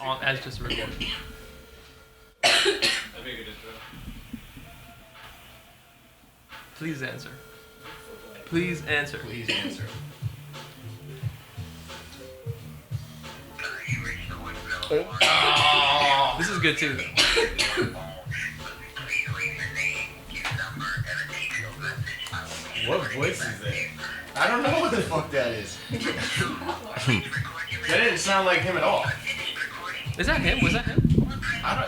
As just a recording. Please answer. Please answer. Please answer. Oh, this is good too. What voice is that? I don't know what the fuck that is. That didn't sound like him at all. Is that him? Was that him?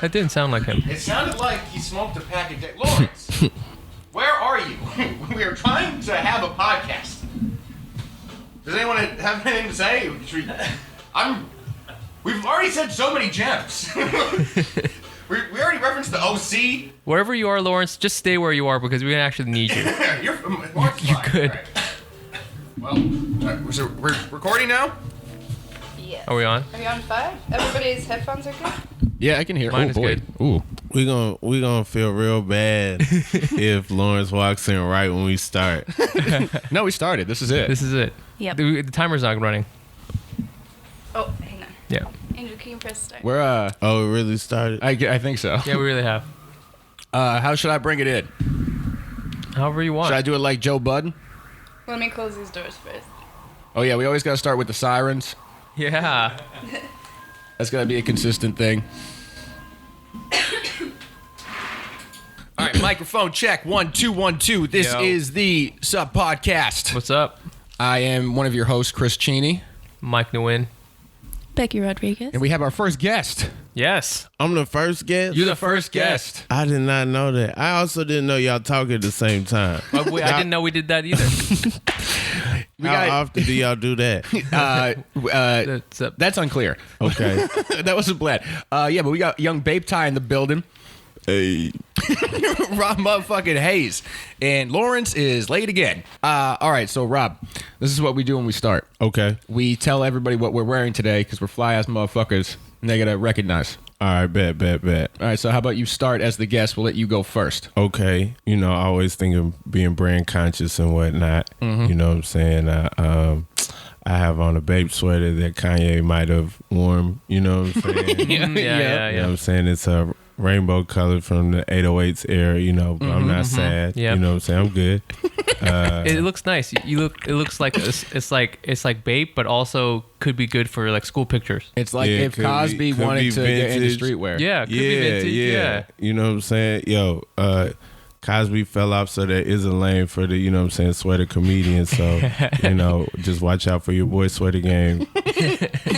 That didn't sound like him. It sounded like he smoked a pack of Lawrence, where are you? We are trying to have a podcast. Does anyone have anything to say? We've already said so many gems. we already referenced the OC. Wherever you are, Lawrence, just stay where you are because we actually need you. You're good. Right. Well, so we're recording now? Yes. Are we on? Are you on 5? Everybody's headphones are good? Yeah, I can hear. Mine is good. Ooh. We gonna feel real bad if Lawrence walks in right when we start. No, we started. This is it. This is it. Yep. The timer's not running. Oh, hang on. Yeah. Andrew, can you press start? We're Oh, it really started? I think so. Yeah, we really have. How should I bring it in? However you want. Should I do it like Joe Budden? Let me close these doors first. Oh yeah, we always gotta start with the sirens. Yeah. That's gotta be a consistent thing. All right, microphone check. 1 2 1 2. This Yo. is the Sub Podcast. What's up? I am one of your hosts, Chris Cheney, Mike Nguyen. Becky Rodriguez. and we have our first guest. Yes. I'm the first guest? You're the first guest. I did not know that. I also didn't know y'all talk at the same time. I didn't know we did that either. How often do y'all do that? That's unclear. Okay. That wasn't planned. Yeah, but we got young Bape Tie in the building. Hey. Rob motherfucking Haze. And Lawrence is late again. All right, so Rob, this is what we do when we start. Okay. We tell everybody what we're wearing today because we're fly-ass motherfuckers and they gotta recognize. All right, bet. All right, so how about you start as the guest? We'll let you go first. Okay. You know, I always think of being brand conscious and whatnot. You know what I'm saying? I have on a Bape sweater that Kanye might have worn. You know what I'm saying? Yeah. You know what I'm saying? It's a rainbow color from the 808s era, you know, but I'm not sad. Yep. You know what I'm saying? I'm good. It looks nice. It looks like it's like Bape, but also could be good for like school pictures. It's like Yeah, if could Cosby be wanted to get into vintage. streetwear. Yeah, could be vintage. Yeah. You know what I'm saying? Yo, Cosby fell off, so there is a lane for the, you know what I'm saying, sweater comedian. So, you know, just watch out for your boy Sweater Game.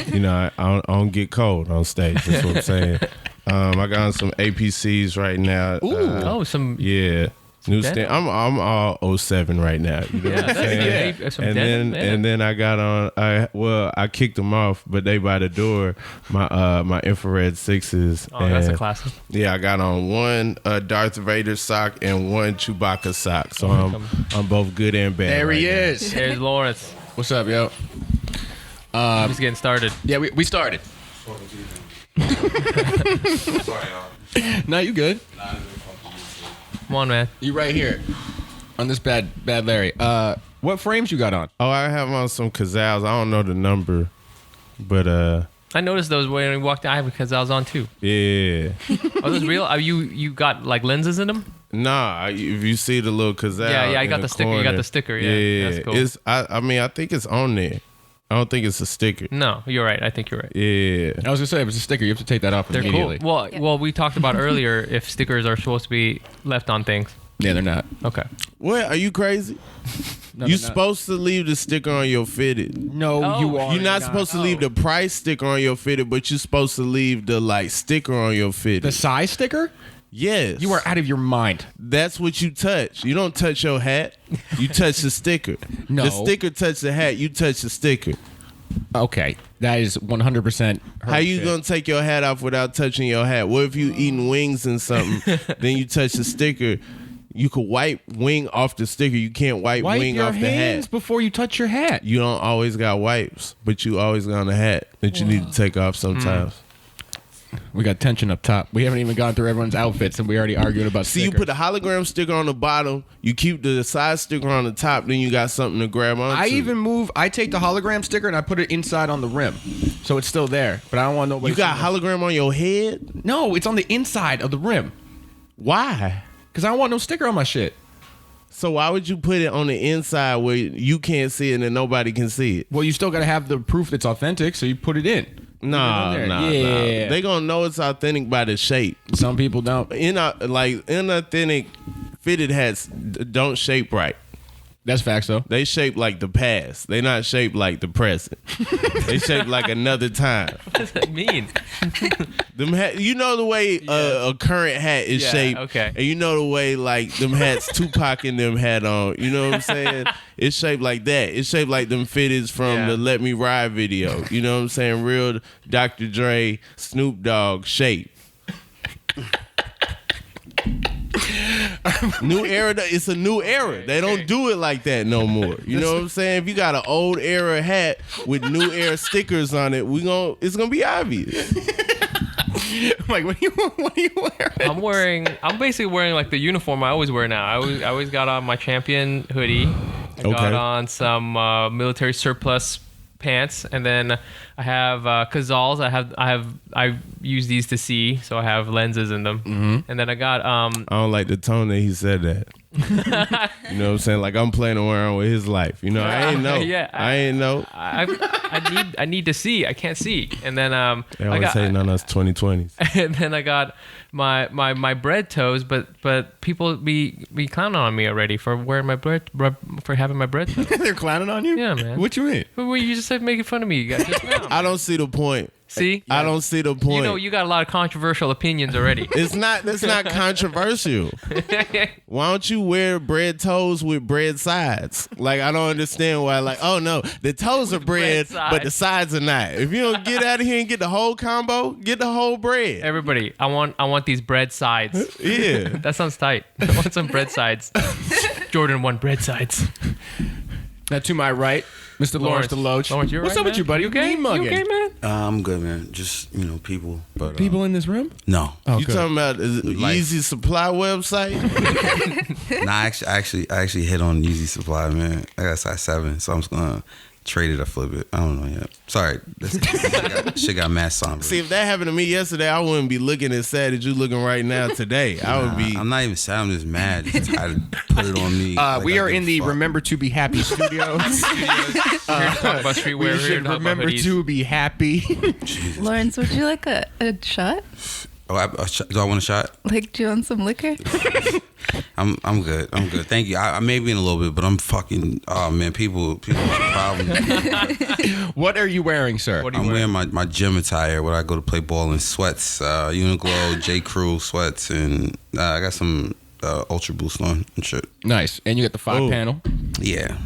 You know, I don't get cold on stage. That's what I'm saying. I got on some APCs right now. Some. Yeah. New Denim? stand. I'm all 07 right now. You know what I'm saying? Yeah, some and denim, then yeah. and then I got on. I kicked them off, but they by the door. My infrared sixes. Oh, that's a and, classic. Yeah, I got on one Darth Vader sock and one Chewbacca sock. So I'm both good and bad. There he right now. is. There's Lawrence. What's up, yo? Just getting started. Yeah, we started. No, you good. Come on, man. You right here on this bad Larry. What frames you got on? Oh, I have on some Kazals. I don't know the number, but I noticed those when we walked out because I was on too. yeah. Are those real? Are you got like lenses in them? Nah, if you see the little Kazal, Yeah, I in got the sticker. You got corner, the sticker. Yeah, that's cool. It's. I mean, I think it's on there. I don't think it's a sticker. No, you're right. I think you're right. Yeah. I was gonna say if it's a sticker, you have to take that off They're immediately. cool. Well, we talked about earlier if stickers are supposed to be left on things. Yeah, they're not. Okay. What? Are you crazy? No, You they're not. supposed to leave the sticker on your fitted. No, Oh, you are. You're not supposed to leave the price sticker on your fitted, but you're supposed to leave the like sticker on your fitted. the size sticker. Yes. You are out of your mind. That's what you touch. You don't touch your hat. You touch the sticker. No. The sticker touch the hat. You touch the sticker. Okay, that is 100%. How you gonna take your hat off without touching your hat? What if you eating wings and something, then you touch the sticker? You could wipe wing off the sticker. You can't wipe wing your off the hands hat. before you touch your hat? You don't always got wipes, but you always got on the hat that you need to take off sometimes. We got tension up top. We haven't even gone through everyone's outfits, and we already argued about See, you stickers. put the hologram sticker on the bottom, you keep the side sticker on the top, then you got something to grab onto. I take the hologram sticker and I put it inside on the rim, so it's still there. But I don't want nobody. You got seeing it. hologram on your head? No, it's on the inside of the rim. Why? Because I don't want no sticker on my shit. So why would you put it on the inside where you can't see it and nobody can see it? Well, you still got to have the proof that's authentic, so you put it in. Nah. Yeah. They gonna know it's authentic by the shape. Some people don't. Inauthentic fitted hats don't shape right. That's facts, though. They shape like the past. They not shaped like the present. They shape like another time. What does that mean? You know the way a current hat is Yeah, shaped, okay. and you know the way like them hats Tupac and them had on. You know what I'm saying? It's shaped like that. It's shaped like them fitteds from the Let Me Ride video. You know what I'm saying? Real Dr. Dre, Snoop Dogg shape. New era. It's a new era. They don't do it like that no more. You know what I'm saying? If you got an old era hat with new era stickers on it, it's gonna be obvious. Like, what are you wearing? I'm basically wearing like the uniform I always wear now. I always got on my champion hoodie. I got on some military surplus pants, and then I have Cazals. I use these to see, so I have lenses in them. Mm-hmm. And then I got I don't like the tone that he said that. You know what I'm saying? Like I'm playing around with his life. You know, I ain't know. I ain't know. I need to see. I can't see. And then They always hating on us 2020s. And then I got my bread toes, but people be clowning on me already for wearing my for having my bread toes. They're clowning on you? Yeah, man. What you mean? Well, you just said making fun of me. You guys just now. I don't see the point. See? I don't see the point. You know, you got a lot of controversial opinions already. That's not controversial. Why don't you wear bread toes with bread sides? Like, I don't understand why. Like, oh no, the toes are bread, but the sides are not. If you don't get out of here and get the whole combo, get the whole bread. Everybody, I want these bread sides. Yeah. That sounds tight. I want some bread sides. Jordan 1 bread sides. Now to my right, Mr. Lawrence DeLoach. Lawrence, you're What's right, up with man? you, buddy? You okay? Mean mugging. You okay, man? I'm good, man. Just, people. But People in this room? No. Oh, You good. talking about the Yeezy Supply website? Nah, I actually hit on Yeezy Supply, man. I got size 7, so I'm just gonna trade it or flip it. I don't know yet. Sorry. Shit got mad somber. See, if that happened to me yesterday, I wouldn't be looking as sad as you looking right now today. I would be. I'm not even sad. I'm just mad. Just tired to put it on me. We are in the Remember to Be Happy studios. We're here to talk about streetwear. We We're here should to talk about remember hoodies. to be happy. Lawrence, would you like a shot? Oh, do I want a shot? Like, do you want some liquor? I'm good. I'm good. Thank you. I may be in a little bit, but I'm fucking. Oh man, people have problems. What are you wearing, sir? What are you I'm wearing? wearing my gym attire when I go to play ball in sweats, Uniqlo, J. Crew sweats, and I got some Ultra Boost on and shit. Nice. And you got the 5-panel. Yeah.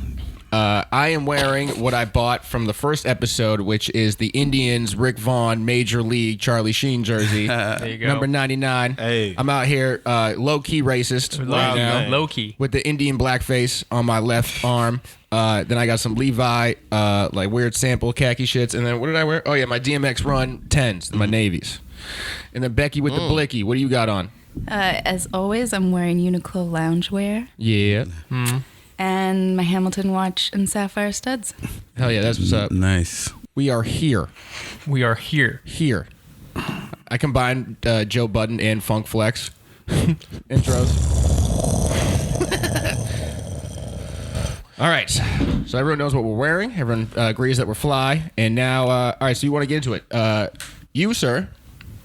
I am wearing what I bought from the first episode, which is the Indians Rick Vaughn Major League Charlie Sheen jersey. There you go. Number 99. Hey. I'm out here low-key racist right now. Low key. With the Indian blackface on my left arm. Then I got some Levi, like weird sample khaki shits. And then what did I wear? Oh, yeah, my DMX Run 10s, my navies. And then Becky with the blicky. What do you got on? As always, I'm wearing Uniqlo loungewear Yeah. and my Hamilton watch and sapphire studs. Hell yeah, that's what's up. Nice. We are here. We are here. Here. I combined Joe Budden and Funk Flex intros. All right. So everyone knows what we're wearing. Everyone agrees that we're fly. And now, all right, so you want to get into it. You, sir,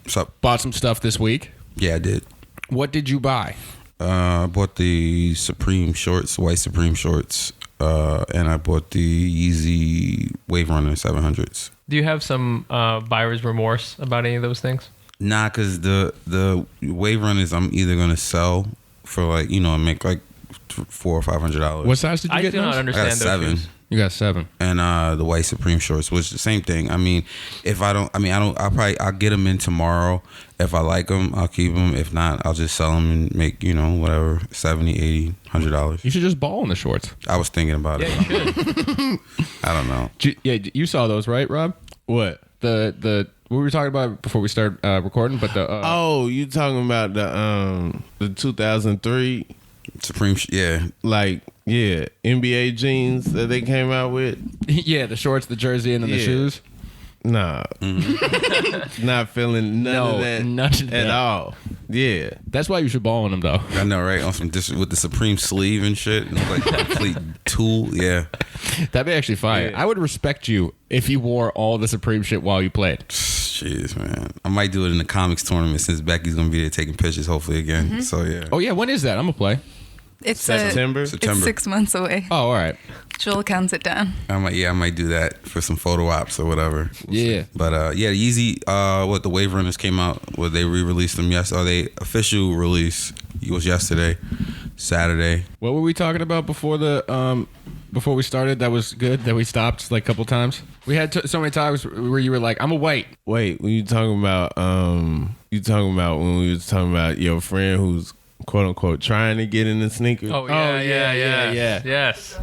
What's up? bought some stuff this week. Yeah, I did. What did you buy? I bought the Supreme shorts, white Supreme shorts, and I bought the Yeezy Wave Runner 700s. Do you have some buyer's remorse about any of those things? Nah, cause the Wave Runners I'm either gonna sell for like and make like $400 or $500. What size did you I get? do not Nose? I understand got those 7. shoes. You got 7. And the white Supreme shorts, which is the same thing. I mean, if I don't, I'll get them in tomorrow. If I like them, I'll keep them. If not, I'll just sell them and make, whatever, $70, $80, $100. You should just ball in the shorts. I was thinking about Yeah, it. you should. I don't know. Yeah, you saw those, right, Rob? What? The What were we talking about before we start recording? But the Oh, you talking about the 2003 Supreme, yeah. like NBA jeans that they came out with? yeah, the shorts, the jersey, and then the Yeah. shoes. Nah, not feeling none of that nothing at all. Yeah, That's why you should ball on them, though. I know, right? On some with the Supreme sleeve and shit, and like complete tool. Yeah, That'd be actually fire. Yeah. I would respect you if you wore all the Supreme shit while you played. jeez, man. I might do it in the comics tournament since Becky's gonna be there taking pictures, hopefully again. So yeah. Oh yeah, when is that? I'm gonna play. It's September. It's 6 months away. Oh, all right. Joel counts it down. I might do that for some photo ops or whatever. We'll Yeah. see. But the Yeezy, what the Wave Runners came out, what they re-released them yesterday. They official release was yesterday, Saturday. What were we talking about before we started? That was good. That we stopped like a couple times. We had so many times where you were like, "I'm a white." Wait, when you talking about when we was talking about your friend who's quote unquote trying to get in the sneakers? Oh yeah, yeah. Yes.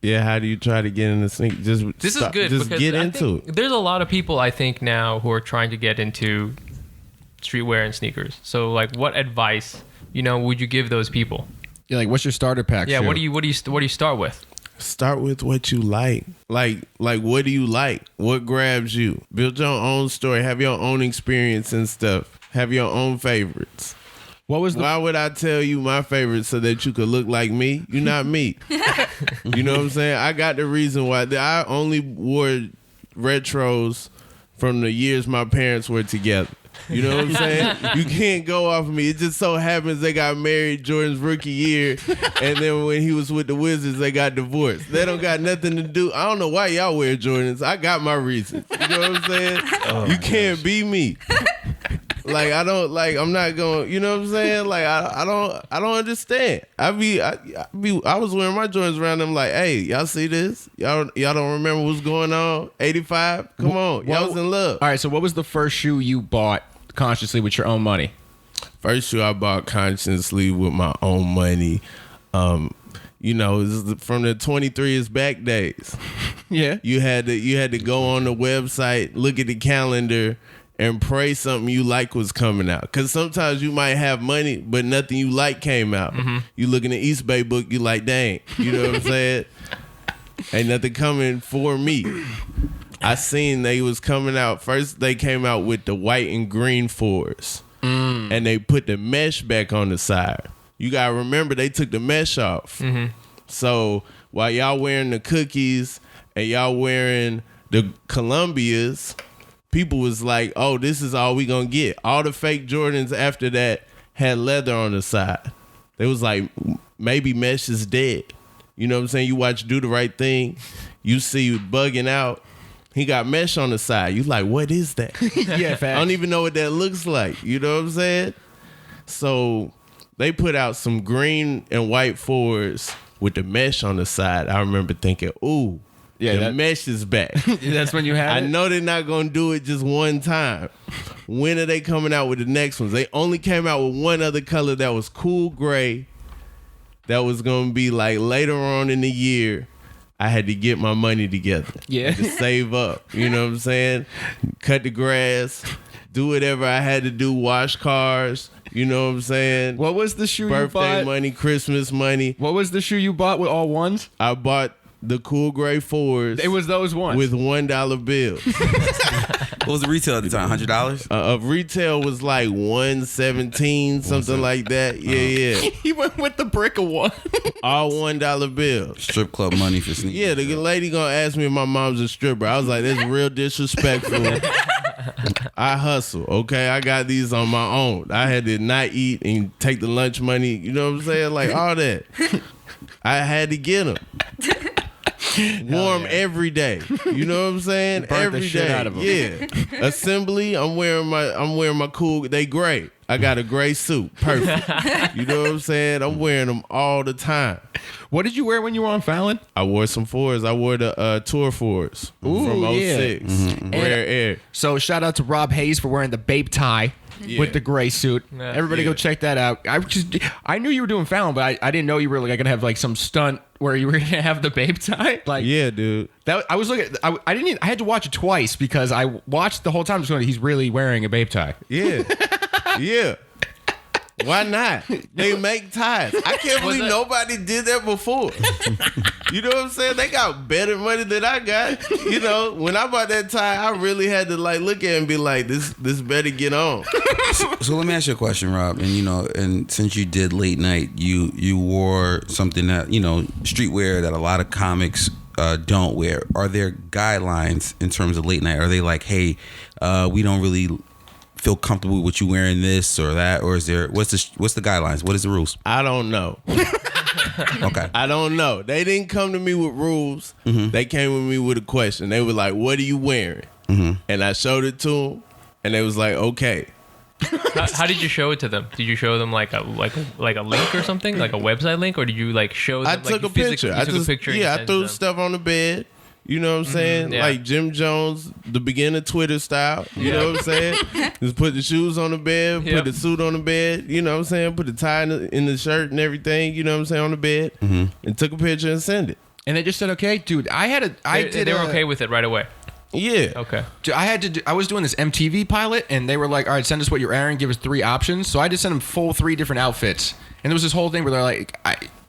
Yeah, how do you try to get in the sneakers? This is good. Just because get I into think it. There's a lot of people I think now who are trying to get into streetwear and sneakers. So like, what advice would you give those people? Yeah, like what's your starter pack? Yeah, shoe? what do you start with? Start with what you like. Like what do you like? What grabs you? Build your own story. Have your own experience and stuff. Have your own favorites. What was the? Why would I tell you my favorites so that you could look like me? You're not me. You know what I'm saying? I got the reason why. I only wore retros from the years my parents were together. You know what I'm saying? You can't go off of me. It just so happens they got married Jordan's rookie year, and then when he was with the Wizards, they got divorced. They don't got nothing to do. I don't know why y'all wear Jordans. I got my reasons. You know what I'm saying? You can't be me. Like I'm not going. You know what I'm saying? Like I don't understand. I was wearing my Jordans around them. Like, hey, y'all see this? Y'all don't remember what's going on? 85. Come on, y'all was in love. All right. So what was the first shoe you bought consciously with your own money? First shoe I bought consciously with my own money. This is from the 23 is back days. Yeah. You had to go on the website, look at the calendar, and pray something you like was coming out. Because sometimes you might have money, but nothing you like came out. Mm-hmm. You look in the East Bay book, you like, dang. You know what I'm saying? Ain't nothing coming for me. I seen they was coming out. First, they came out with the white and green 4s. And they put the mesh back on the side. You got to remember, they took the mesh off. Mm-hmm. So while y'all wearing the cookies and y'all wearing the Columbias, people was like, oh, this is all we gonna get. All the fake Jordans after that had leather on the side. They was like, maybe mesh is dead. You know what I'm saying? You watch Do the Right Thing, you see bugging out. He got mesh on the side. You like, what is that? Yeah, I don't even know what that looks like. You know what I'm saying? So they put out some green and white 4s with the mesh on the side. I remember thinking, ooh, Yeah, the mesh is back. That's when you had I it? know they're not going to do it just one time. When are they coming out with the next ones? They only came out with one other color that was cool gray. That was going to be like later on in the year. I had to get my money together. Yeah. To save up. You know what I'm saying? Cut the grass. Do whatever I had to do. Wash cars. You know what I'm saying? What was the shoe you Birthday bought? money, Christmas money. What was the shoe you bought with all ones? I bought the cool gray 4s. It was those ones. with $1 bills. What was the retail at the time? $100? Of retail was like 117, something like that. Yeah. He went with the brick of one. All $1 bills. Strip club money for sneakers. Yeah, the lady gonna ask me if my mom's a stripper. I was like, that's real disrespectful. I hustle, okay? I got these on my own. I had to not eat and take the lunch money. You know what I'm saying? Like all that. I had to get them. Warm every day. You know what I'm saying? Burnt the Every shit day. out of 'em. Yeah. Assembly, I'm wearing my cool, they gray. I got a gray suit. Perfect. You know what I'm saying? I'm wearing them all the time. What did you wear when you were on Fallon? I wore some fours. I wore the Tour fours from 06. Rare Air. So shout out to Rob Haze for wearing the Bape tie with the gray suit. Yeah. Everybody go check that out. I knew you were doing Fallon, but I didn't know you were like gonna have like some stunt where you were gonna have the Bape tie. Like Yeah, dude. that. I was looking. I didn't. I had to watch it twice because I watched the whole time. Just going, he's really wearing a Bape tie. Yeah. Yeah. Why not? They make ties. I can't believe nobody did that before. You know what I'm saying? They got better money than I got. You know, when I bought that tie, I really had to like look at it and be like, this better get on. So let me ask you a question, Rob. And and since you did late night, you wore something that streetwear that a lot of comics don't wear. Are there guidelines in terms of late night? Are they like, hey, we don't really feel comfortable with you wearing this or that, or is there what's the guidelines? What is the rules? I don't know. Okay. I don't know. They didn't come to me with rules. They came with me with a question. They were like, "What are you wearing?" And I showed it to them, and they was like, "Okay." How did you show it to them? Did you show them like a link or something, like a website link, or did you like show them? I took a picture. I took a picture. Yeah, I threw stuff on the bed. You know what I'm saying? Yeah. Like Jim Jones, the beginner Twitter style. You know what I'm saying? Just put the shoes on the bed, put the suit on the bed. You know what I'm saying? Put the tie in the shirt and everything. You know what I'm saying? On the bed, and took a picture and sent it. And they just said, "Okay, dude." They were okay with it right away. Yeah. Okay. Dude, I was doing this MTV pilot, and they were like, "All right, send us what you're wearing. Give us 3 options." So I just sent them full 3 different outfits, and there was this whole thing where they're like,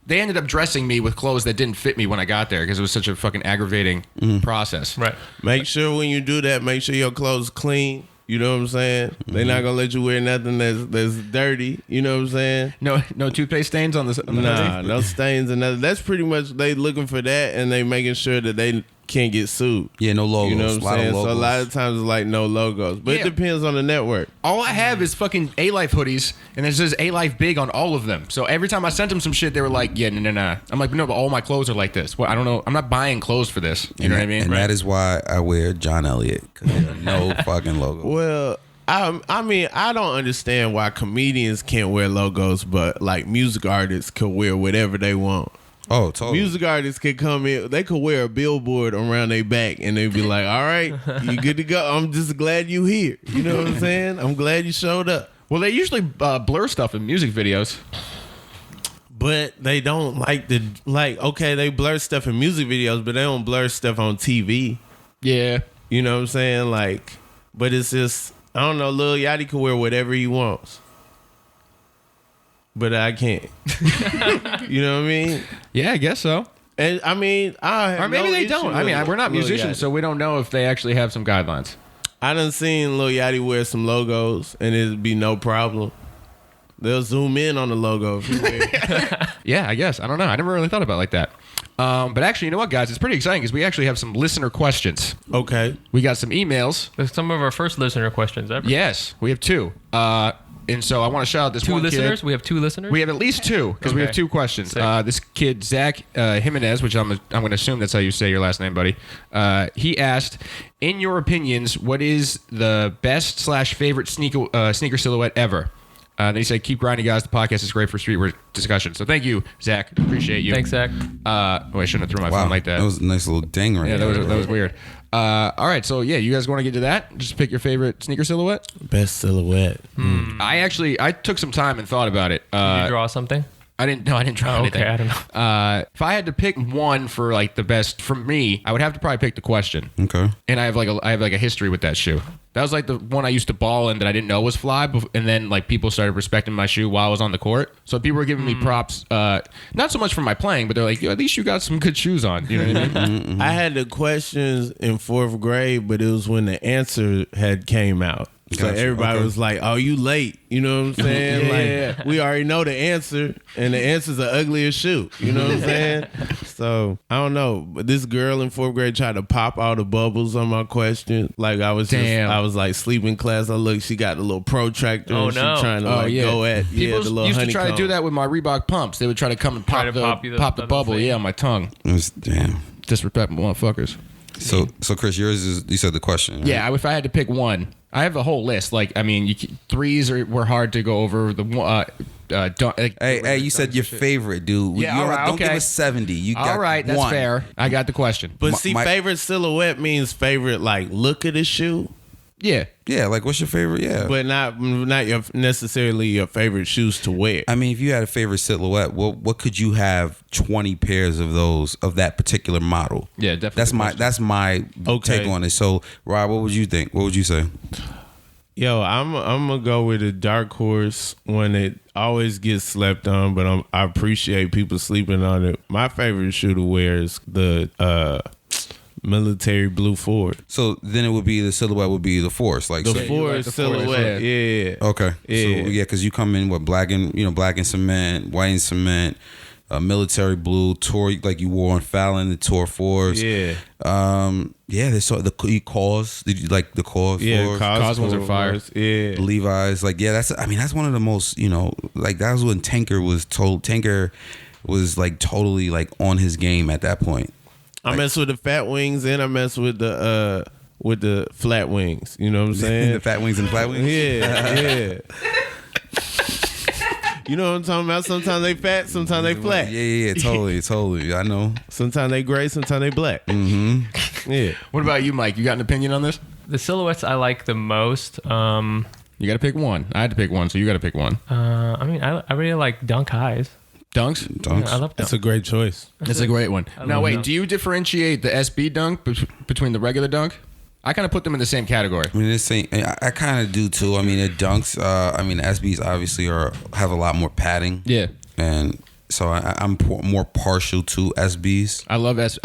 they ended up dressing me with clothes that didn't fit me when I got there because it was such a fucking aggravating process. Right. Make sure when you do that, make sure your clothes clean. You know what I'm saying? They're not gonna let you wear nothing that's dirty. You know what I'm saying? No toothpaste stains on the Nah, no stains and nothing. That's pretty much they looking for that, and they making sure that they can't get sued. Yeah, no logos. You know what I'm saying? So a lot of times it's like no logos, but it depends on the network. All I have is fucking A-Life hoodies, and it says A-Life big on all of them. So every time I sent them some shit, they were like, "Yeah, no." I'm like, "No, but all my clothes are like this." Well, I don't know. I'm not buying clothes for this. You know what I mean? And that is why I wear John Elliott, because there are no fucking logos. Well, I mean, I don't understand why comedians can't wear logos, but like music artists could wear whatever they want. Oh, totally. Music artists could come in, they could wear a billboard around their back and they'd be like, "All right, you good to go. I'm just glad you here." You know what I'm saying? I'm glad you showed up. Well, they usually blur stuff in music videos. But they don't okay, they blur stuff in music videos, but they don't blur stuff on TV. Yeah. You know what I'm saying? Like, but it's just, I don't know, Lil Yachty can wear whatever he wants. But I can't. You know what I mean? Yeah, I guess so. And I mean, Or maybe they don't. I mean, we're not musicians, so we don't know if they actually have some guidelines. I done seen Lil Yachty wear some logos, and it'd be no problem. They'll zoom in on the logo if you wear. Yeah, I guess. I don't know. I never really thought about it like that. But actually, you know what, guys? It's pretty exciting because we actually have some listener questions. Okay. We got some emails. That's some of our first listener questions ever. Yes, we have 2. And so I want to shout out this 2 one listeners? kid. We have 2 listeners? We have at least 2 because we have 2 questions. This kid, Zach Jimenez, which I'm going to assume that's how you say your last name, buddy. He asked, in your opinions, what is the best/favorite sneaker silhouette ever? Then he said, "Keep grinding, guys. The podcast is great for streetwear discussion." So thank you, Zach. Appreciate you. Thanks, Zach. I shouldn't have threw my phone like that. That was a nice little ding right there. Yeah, that was weird. All right, so yeah, you guys want to get to that? Just pick your favorite sneaker silhouette. Best silhouette. I took some time and thought about it. Did you draw something? I didn't draw anything. Okay, I don't know. If I had to pick one for like the best for me, I would have to probably pick the Question. Okay. And I have a history with that shoe. That was like the one I used to ball in that I didn't know was fly, and then like people started respecting my shoe while I was on the court. So people were giving me props, not so much for my playing, but they're like, "Yo, at least you got some good shoes on." You know what I mean? I had the questions in 4th grade, but it was when the answer had came out. So Gotcha. everybody was like, "Oh, you late." You know what I'm saying? Yeah. Like, we already know the answer, and the answer's an uglier shoe. You know what I'm saying? So, I don't know. But this girl in 4th grade tried to pop all the bubbles on my question. Like, I was like sleeping class. I look, she got the little protractor. Oh, and no. She trying to go at People the little used to honeycomb. try to do that with my Reebok pumps. They would try to come and pop the the bubble, thing. on my tongue. Damn. Disrespectful motherfuckers. So Chris, yours is, you said the question. Right? Yeah, if I had to pick one, I have a whole list. Like, I mean, threes were hard to go over. Hey, you said your favorite, dude. Yeah, all right, don't okay. give us 70. You got all right, that's one. fair. I got the question. But see, favorite silhouette means favorite like look of the shoe. Yeah. Yeah, like what's your favorite? Yeah. But not your necessarily your favorite shoes to wear. I mean, if you had a favorite silhouette, what could you have 20 pairs of those of that particular model? Yeah, definitely. That's my take on it. So, Rob, what would you think? What would you say? Yo, I'm gonna go with a dark horse one that always gets slept on, but I appreciate people sleeping on it. My favorite shoe to wear is the military blue Ford. So then it would be the silhouette would be the Force, like The so. Ford like the silhouette. Ford, Yeah. Okay. Yeah. So yeah, because you come in with black and cement, white and cement, military blue, tour like you wore on Fallon, the Tour Force. Yeah. Yeah. They saw the cause. Did you like the cause? Yeah. Cause ones are fire. Yeah. The Levi's, like that's one of the most, like that was when Tanker was like totally like on his game at that point. I mess with the fat wings and I mess with the flat wings. You know what I'm saying? The fat wings and flat wings. Yeah. You know what I'm talking about? Sometimes they fat, sometimes they flat. Yeah, totally. I know. Sometimes they gray, sometimes they black. Mm-hmm. Yeah. What about you, Mike? You got an opinion on this? The silhouettes I like the most. You got to pick one. I had to pick one, so you got to pick one. I mean, I really like Dunk highs. Dunks? Yeah, I love That's Dunk. a great choice. That's a great one. Now, love wait, Dunk. do you differentiate the SB Dunk between the regular Dunk? I kind of put them in the same category. I mean, I kind of do too. I mean, the Dunks. I mean, SBs obviously have a lot more padding. Yeah. And so I'm more partial to SBs. I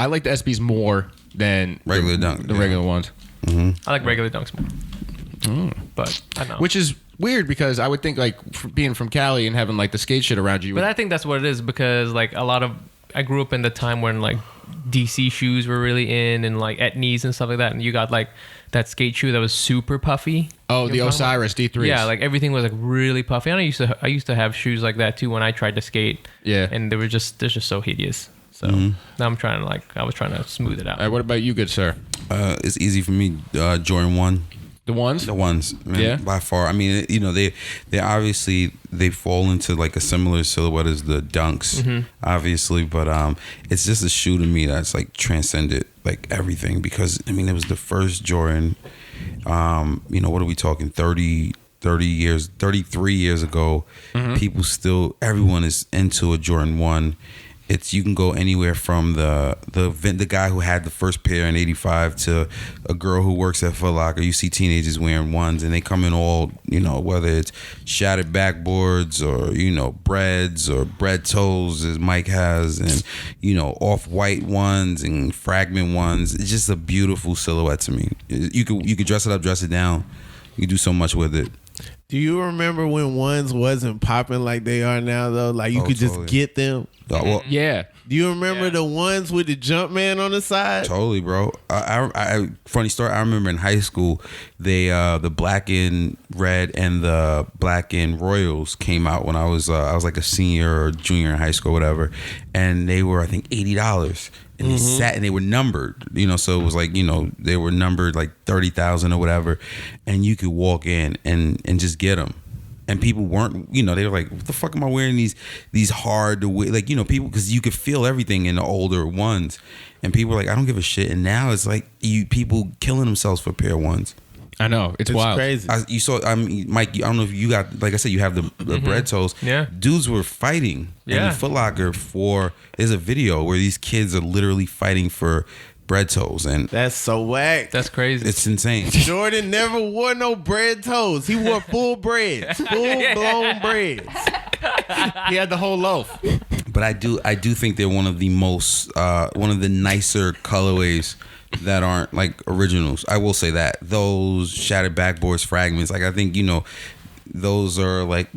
like the SBs more than Regular Dunk, the yeah. regular ones. I like regular Dunks more. But I don't know. Which is weird because I would think like being from Cali and having like the skate shit around you. But I think that's what it is because like I grew up in the time when like DC shoes were really in and like etnies and stuff like that, and you got like that skate shoe that was super puffy. Oh, You the know what I'm talking Osiris D3s. Yeah, like everything was like really puffy. And I used to have shoes like that too when I tried to skate. Yeah. And they're just so hideous. So now I was trying to smooth it out. All right, what about you, good sir? It's easy for me. Jordan 1. The ones? The ones, man, Yeah. by far. I mean, they obviously they fall into like a similar silhouette as the Dunks, obviously, but it's just a shoe to me that's like transcended like everything because I mean it was the first Jordan. What are we talking? 30 years, 33 years ago. Everyone is into a Jordan 1. You can go anywhere from the guy who had the first pair in '85 to a girl who works at Foot Locker. You see teenagers wearing ones, and they come in all whether it's shattered backboards or breads or bread toes as Mike has, and off-white ones and fragment ones. It's just a beautiful silhouette to me. You could dress it up, dress it down. You can do so much with it. Do you remember when ones wasn't popping like they are now though? Like you could totally. just get them. Yeah. Do you remember the ones with the Jumpman on the side? Totally, bro. I funny story. I remember in high school, the black and red and the black and royals came out when I was like a senior or junior in high school, whatever, and they were I think $80. And they sat and they were numbered, so it was like, they were numbered like 30,000 or whatever. And you could walk in and just get them. And people weren't, they were like, what the fuck am I wearing these hard to wear? Like, people, because you could feel everything in the older ones. And people were like, I don't give a shit. And now it's like people killing themselves for a pair of ones. I know. It's wild. Crazy. You saw, Mike, I don't know if you got, like I said, you have the bread toes. Yeah. Dudes were fighting in the Foot Locker there's a video where these kids are literally fighting for bread toes. And That's so whack. That's crazy. it's insane. Jordan never wore no bread toes. He wore full breads, full blown breads. He had the whole loaf. But I do think they're one of the nicer colorways that aren't like originals. I will say that. Those shattered backboards fragments, like I think, those are like,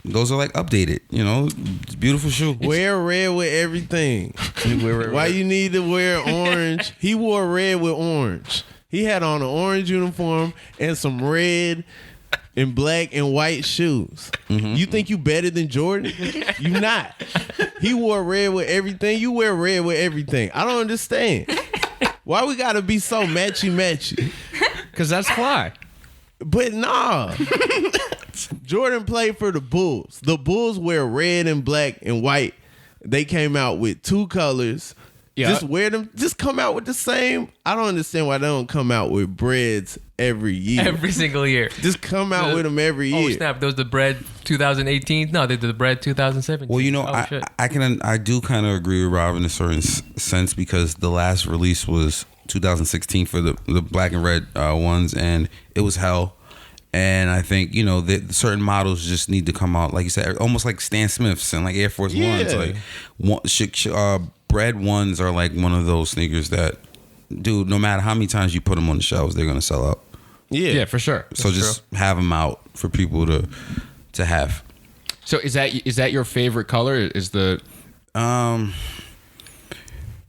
those are like updated, it's a beautiful shoe. Wear red with everything. Why you need to wear orange? He wore red with orange. He had on an orange uniform and some red and black and white shoes. You think you better than Jordan? You not. He wore red with everything. You wear red with everything. I don't understand. Why we gotta be so matchy? Because that's fly. But nah. Jordan played for the Bulls. The Bulls wear red and black and white. They came out with 2 colors. Yeah. Just wear them. Just come out with the same. I don't understand why they don't come out with breads every year. Every single year. Just come out with them every year. Oh snap! Those the bread 2018. No, they did the bread 2017. Well, you know, shit. I do kind of agree with Rob in a certain sense because the last release was 2016 for the black and red ones, and it was hell. And I think, you know, certain models just need to come out, like you said, almost like Stan Smiths and like Air Force Ones. Like bread ones are like one of those sneakers that, dude, no matter how many times you put them on the shelves, they're gonna sell out. Yeah, for sure. So just have them out for people to have. So is that your favorite color? Is the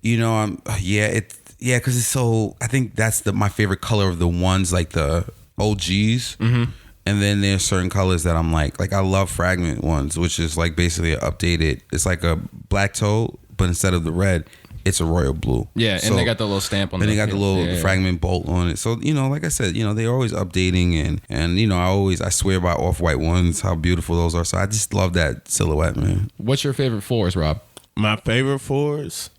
you know, because it's so. I think that's my favorite color of the ones, like the OGs. Mm-hmm. And then there's certain colors that I'm like I love fragment ones, which is like basically an updated. It's like a black toe, but instead of the red, it's a royal blue. Yeah, so, and they got the little stamp on it. And they got the little fragment bolt on it. So, you know, like I said, you know, they're always updating and you know, I swear by off-white ones, how beautiful those are. So I just love that silhouette, man. What's your favorite 4s, Rob? My favorite 4s?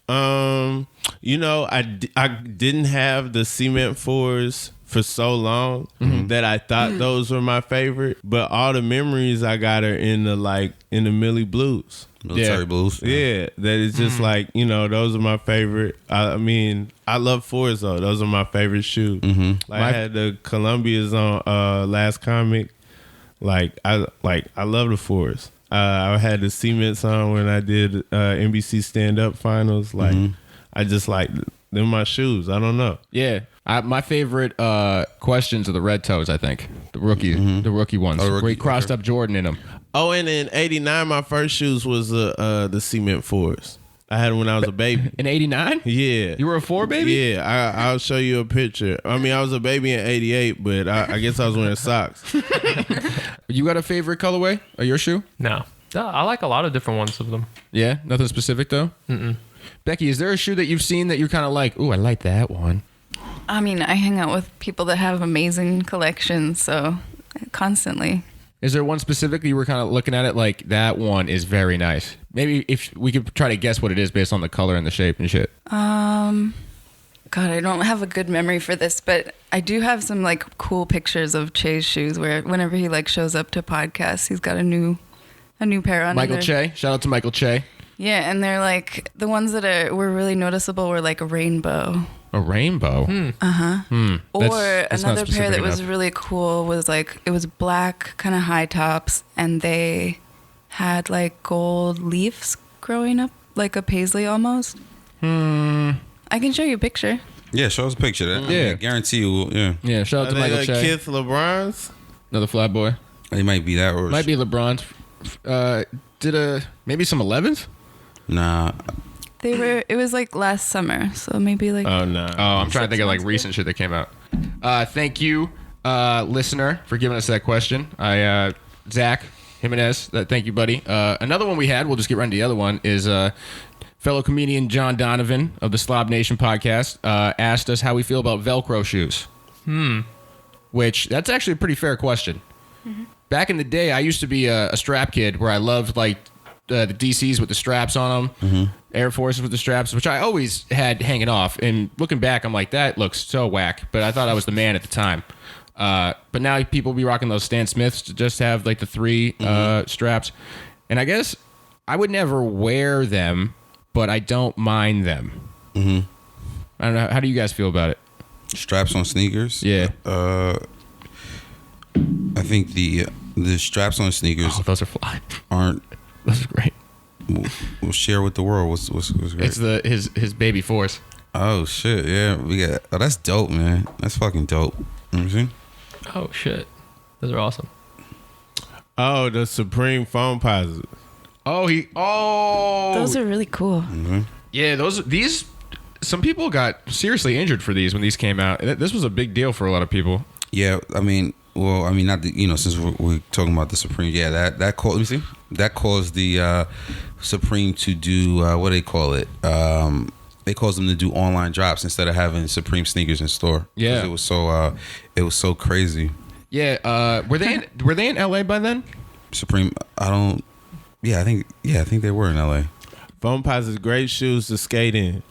You know, I didn't have the cement 4s for so long that I thought those were my favorite, but all the memories I got are in the Millie Blues. Military blues. Yeah, that is just like, you know, those are my favorite. I mean, I love 4s though. Those are my favorite shoes. Like I had the Columbias on Last Comic. I love the 4s. I had the cements on when I did NBC Stand Up Finals. I just like them my shoes. I don't know. Yeah. My favorite questions are the red toes, I think. The rookie ones. Where he crossed up Jordan in them. Oh, and in '89, my first shoes was the cement 4s. I had them when I was a baby. In '89? Yeah. You were a 4 baby? Yeah, I'll show you a picture. I mean, I was a baby in '88, but I guess I was wearing socks. You got a favorite colorway of your shoe? No. I like a lot of different ones of them. Yeah? Nothing specific, though? Mm-mm. Becky, is there a shoe that you've seen that you're kind of like, ooh, I like that one? I mean, I hang out with people that have amazing collections, so constantly. Is there one specifically you were kind of looking at it like, that one is very nice? Maybe if we could try to guess what it is based on the color and the shape and shit. God, I don't have a good memory for this, but I do have some like cool pictures of Che's shoes where whenever he like shows up to podcasts, he's got a new pair on. Michael Che. Shout out to Michael Che. Yeah, and they're like the ones that were really noticeable were like a rainbow. A rainbow? Or another pair that was really cool was like, it was black, kind of high tops, and they had like gold leaves growing up, like a paisley almost. I can show you a picture. Yeah, show us a picture. I guarantee you. Yeah. Yeah, shout out to Michael Che. Kith LeBron's? Another flat boy. It might be that or might be LeBron's. Did maybe some 11s? Nah. It was like last summer, so maybe like. Oh no. Oh, I'm trying to think of like recent shit that came out. Thank you, listener, for giving us that question. Zach Jimenez, thank you, buddy. Another one we had, we'll just get right into the other one, is fellow comedian John Donovan of the Slob Nation podcast asked us how we feel about Velcro shoes. Which, that's actually a pretty fair question. Back in the day, I used to be a strap kid where I loved like the DCs with the straps on them, Air Forces with the straps, which I always had hanging off. And looking back, I'm like, that looks so whack. But I thought I was the man at the time. But now people be rocking those Stan Smiths to just have like the 3 straps. And I guess I would never wear them, but I don't mind them. I don't know. How do you guys feel about it? Straps on sneakers? Yeah. I think the straps on sneakers those are fly. aren't. Those are great. We'll share with the world what's great. It's his baby force. Oh shit, yeah. That's dope, man. That's fucking dope. You know what I'm saying? Oh shit. Those are awesome. Oh, the Supreme foam posits. Those are really cool. Yeah, these some people got seriously injured for these when these came out. This was a big deal for a lot of people. Yeah, I mean, not the, since we're talking about the Supreme, yeah, that caused, let me see, that caused the Supreme to do what do they call it? they caused them to do online drops instead of having Supreme sneakers in store. Yeah, it was so crazy. Yeah, were they in LA by then? Supreme, I think they were in LA. Foam Posits, great shoes to skate in.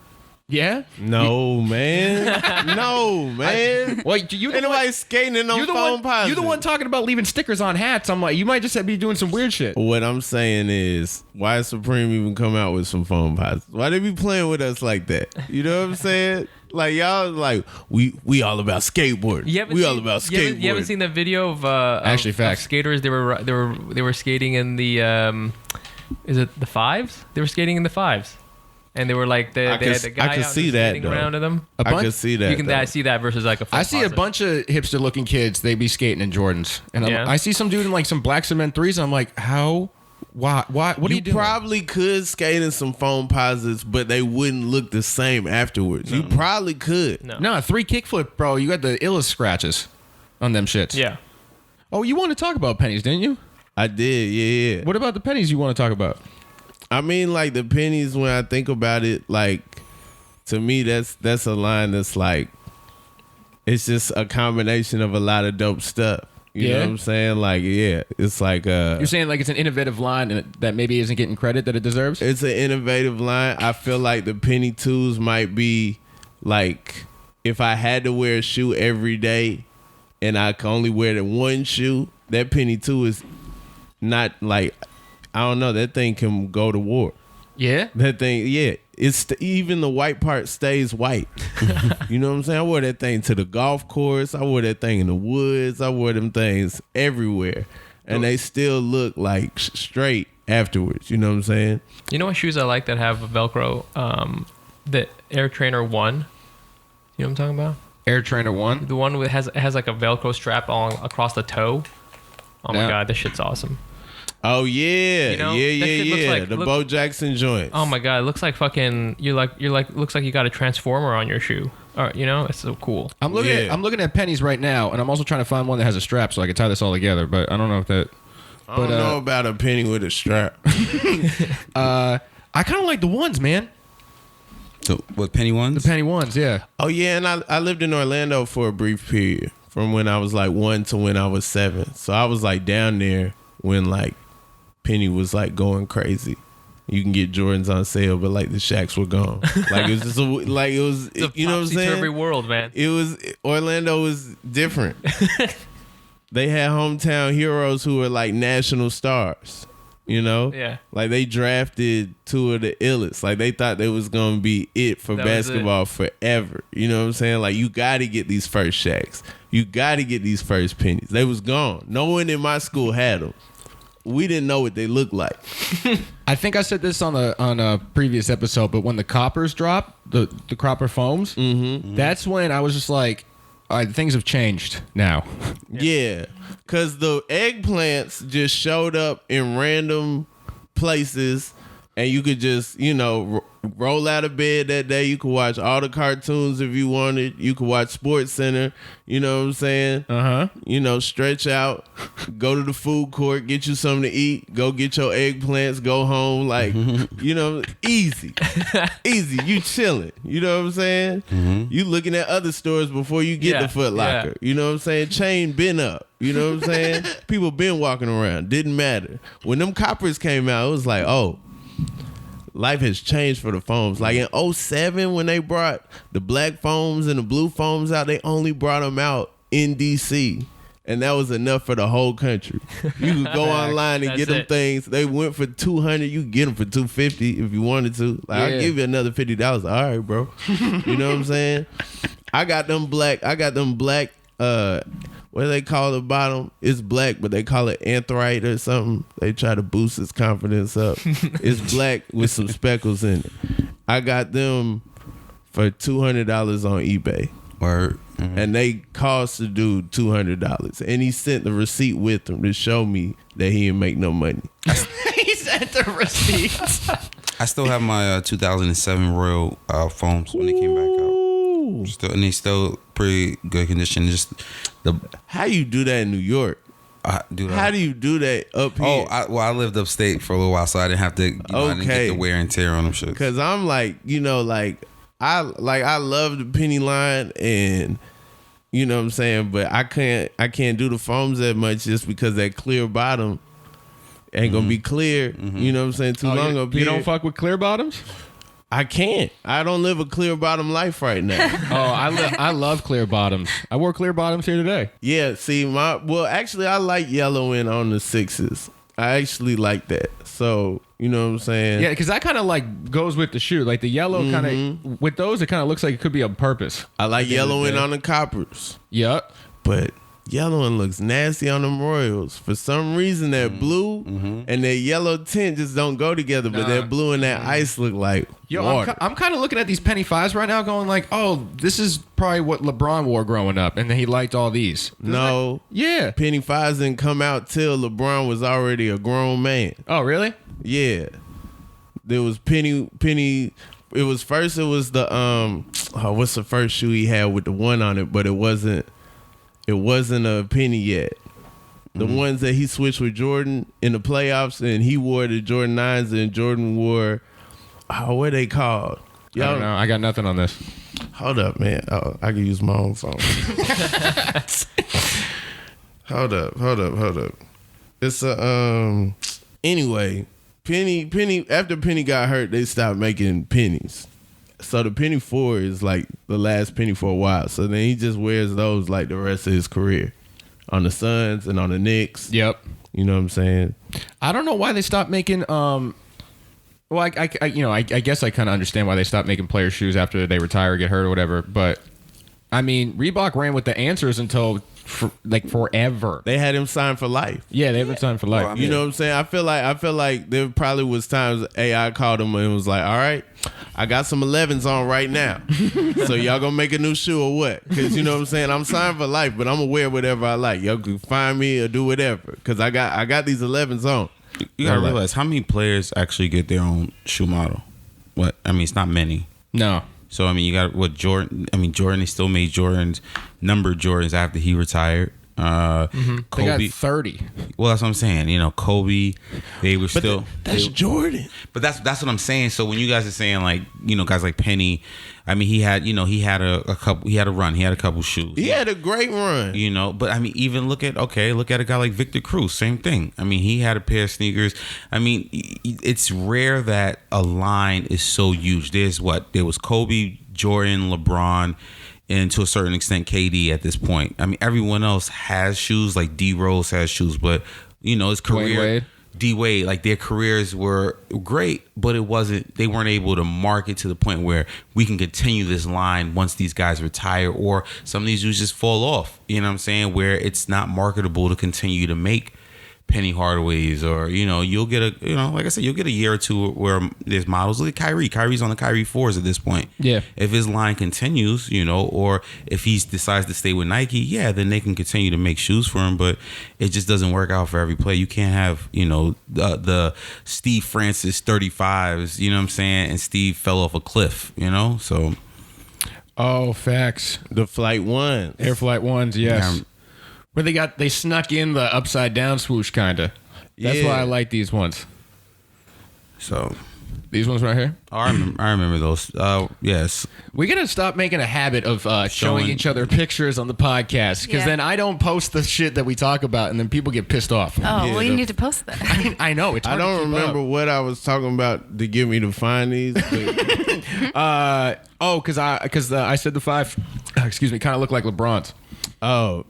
Yeah? No, man. No, man. Ain't nobody skating in no Foam Posits. You're the one talking about leaving stickers on hats. I'm like, you might just be doing some weird shit. What I'm saying is, why Supreme even come out with some Foam Posits? Why they be playing with us like that? You know what I'm saying? Like, y'all, like, we all about skateboarding. All about skateboarding. You haven't seen the video of Actually, facts. Of skaters? They were skating in the is it the fives? They were skating in the fives. And they were like they had the guy I could out see that skating around to them. I could see that. You can see that versus like a. I see a bunch of hipster looking kids. They be skating in Jordans, and I see some dude in like some black cement threes. And I'm like, how? Why? What are you doing? You probably could skate in some Foam Posits, but they wouldn't look the same afterwards. No. You probably could. No, 3 kickflip, bro. You got the illest scratches on them shits. Yeah. Oh, you want to talk about pennies, didn't you? I did. Yeah. What about the pennies you want to talk about? I mean, like, the pennies, when I think about it, like, to me, that's a line that's like, it's just a combination of a lot of dope stuff. You know what I'm saying? Like, yeah, it's like you're saying like it's an innovative line and that maybe isn't getting credit that it deserves? It's an innovative line. I feel like the penny twos might be like, if I had to wear a shoe every day and I can only wear the one shoe, that penny two is not like, I don't know, that thing can go to war. Yeah? That thing, yeah. It's even the white part stays white. You know what I'm saying? I wore that thing to the golf course. I wore that thing in the woods. I wore them things everywhere. And they still look like straight afterwards. You know what I'm saying? You know what shoes I like that have a Velcro? The Air Trainer 1. You know what I'm talking about? Air Trainer 1? The one that has like a Velcro strap all across the toe. Oh my God, this shit's awesome. Oh yeah, you know, yeah. Like, the Bo Jackson joints. Oh my God, it looks like fucking looks like you got a transformer on your shoe. You know, it's so cool. I'm looking at pennies right now, and I'm also trying to find one that has a strap so I can tie this all together. But I don't know if that. I don't know about a penny with a strap. I kind of like the ones, man. So what, penny ones? The penny ones, yeah. Oh yeah, and I lived in Orlando for a brief period, from when I was like 1 to when I was 7. So I was like down there when like penny was like going crazy. You can get Jordans on sale, but like the Shaqs were gone. Like it was just you know what I'm saying? Every world, man. Orlando was different. They had hometown heroes who were like national stars. You know? Yeah. Like they drafted 2 of the illest. Like they thought they was gonna be it for basketball forever. You know what I'm saying? Like you gotta get these first Shaqs. You gotta get these first pennies. They was gone. No one in my school had them. We didn't know what they looked like. I think I said this on a previous episode, but when the coppers dropped, the copper foams, that's when I was just like, all right, things have changed now. Yeah, because the eggplants just showed up in random places, and you could just, you know, roll out of bed that day. You could watch all the cartoons if you wanted. You could watch Sports Center. You know what I'm saying? You know, stretch out, go to the food court, get you something to eat, go get your eggplants, go home. Like, you know, easy. Easy. You chilling. You know what I'm saying? You looking at other stores before you get the Foot Locker. You know what I'm saying? Chain been up. You know what I'm saying? People been walking around. Didn't matter. When them coppers came out, it was like, oh, life has changed for the foams. Like in 2007, when they brought the black foams and the blue foams out, they only brought them out in DC. And that was enough for the whole country. You could go online and get them things. They went for $200. You could get them for $250 if you wanted to. Like, I'll give you another $50. All right, bro. You know what I'm saying? I got them black, what do they call the bottom? It's black, but they call it anthrite or something. They try to boost his confidence up. It's black with some speckles in it. I got them for $200 on eBay. Word. And they cost the dude $200. And he sent the receipt with him to show me that he didn't make no money. He sent the receipt. I still have my 2007 Royal foams when they came back out. And they still pretty good condition. Just how you do that in New York? How do you do that up here? I lived upstate for a little while, so I didn't have to. I didn't get the wear and tear on them shit. Because I'm like, you know, like I love the penny line, and you know what I'm saying, but I can't do the foams that much just because that clear bottom ain't gonna be clear. You know what I'm saying? Too long up here. You don't fuck with clear bottoms? I can't. I don't live a clear bottom life right now. I love clear bottoms. I wore clear bottoms here today. Yeah, see, actually, I like yellowing on the 6s. I actually like that. So, you know what I'm saying? Yeah, because that kind of like goes with the shoe. Like the yellow kind of, with those, it kind of looks like it could be on purpose. I like yellowing on the coppers. Yep. But yellowing looks nasty on them Royals. For some reason, that blue and that yellow tint just don't go together. But that blue and that ice look like water. I'm kind of looking at these penny 5s right now going like, oh, this is probably what LeBron wore growing up. And then he liked all these. No. Yeah. Penny 5s didn't come out till LeBron was already a grown man. Oh, really? Yeah. There was penny. It was the, what's the first shoe he had with the 1 on it, but it wasn't a penny yet. The ones that he switched with Jordan in the playoffs, and he wore the Jordan 9s, and Jordan wore, what are they called? I don't know. I got nothing on this. Hold up, man. Oh, I can use my own phone. Hold up. It's anyway, Penny. After Penny got hurt, they stopped making pennies. So the penny 4 is like the last penny for a while. So then he just wears those like the rest of his career on the Suns and on the Knicks. Yep. You know what I'm saying? I don't know why they stopped making. Well, I guess I kind of understand why they stopped making player shoes after they retire or get hurt or whatever. But I mean, Reebok ran with the answers until forever. They had him signed for life. Yeah, they have been signed for life. Well, I mean, You know what I'm saying? I feel like there probably was times AI called him and was like, all right, I got some 11s on right now. So y'all gonna make a new shoe or what? Because you know what I'm saying? I'm signed for life, but I'm gonna wear whatever I like. Y'all can find me or do whatever. Because I got these 11s on. You gotta realize how many players actually get their own shoe model. What? I mean, it's not many. No. So I mean, you got what Jordan. I mean, Jordan. They still made numbered Jordans after he retired. Kobe They got 30. Well, that's what I'm saying. You know, Kobe. They were still. That's Jordan. But that's what I'm saying. So when you guys are saying like, you know, guys like Penny, I mean, he had a couple. He had a run. He had a couple shoes. He had a great run. You know, but I mean, even look at a guy like Victor Cruz. Same thing. I mean, he had a pair of sneakers. I mean, it's rare that a line is so huge. There was Kobe, Jordan, LeBron, and to a certain extent KD at this point. I mean, everyone else has shoes. Like D Rose has shoes, but you know, his career. D Wade, like their careers were great, but they weren't able to market to the point where we can continue this line once these guys retire, or some of these dudes just fall off. You know what I'm saying? Where it's not marketable to continue to make Penny Hardaways, or you know, you'll get like I said, you'll get a year or two where there's models. Look at Kyrie. Kyrie's on the Kyrie 4s at this point. Yeah. If his line continues, you know, or if he decides to stay with Nike, yeah, then they can continue to make shoes for him. But it just doesn't work out for every player. You can't have, you know, the Steve Francis 35s. You know what I'm saying? And Steve fell off a cliff. You know, so. Oh, facts. The Flight 1. Air Flight 1s, yes. Yeah. Where they snuck in the upside down swoosh kind of. That's why I like these ones. So these ones right here. Oh, I remember those. Yes. We gotta stop making a habit of showing each other pictures on the podcast, because then I don't post the shit that we talk about, and then people get pissed off. Oh, well, you need to post that. I know. It's hard I don't to keep remember up. what I was talking about to get me to find these. But because I said the 5. Excuse me, kind of look like LeBron's. oh,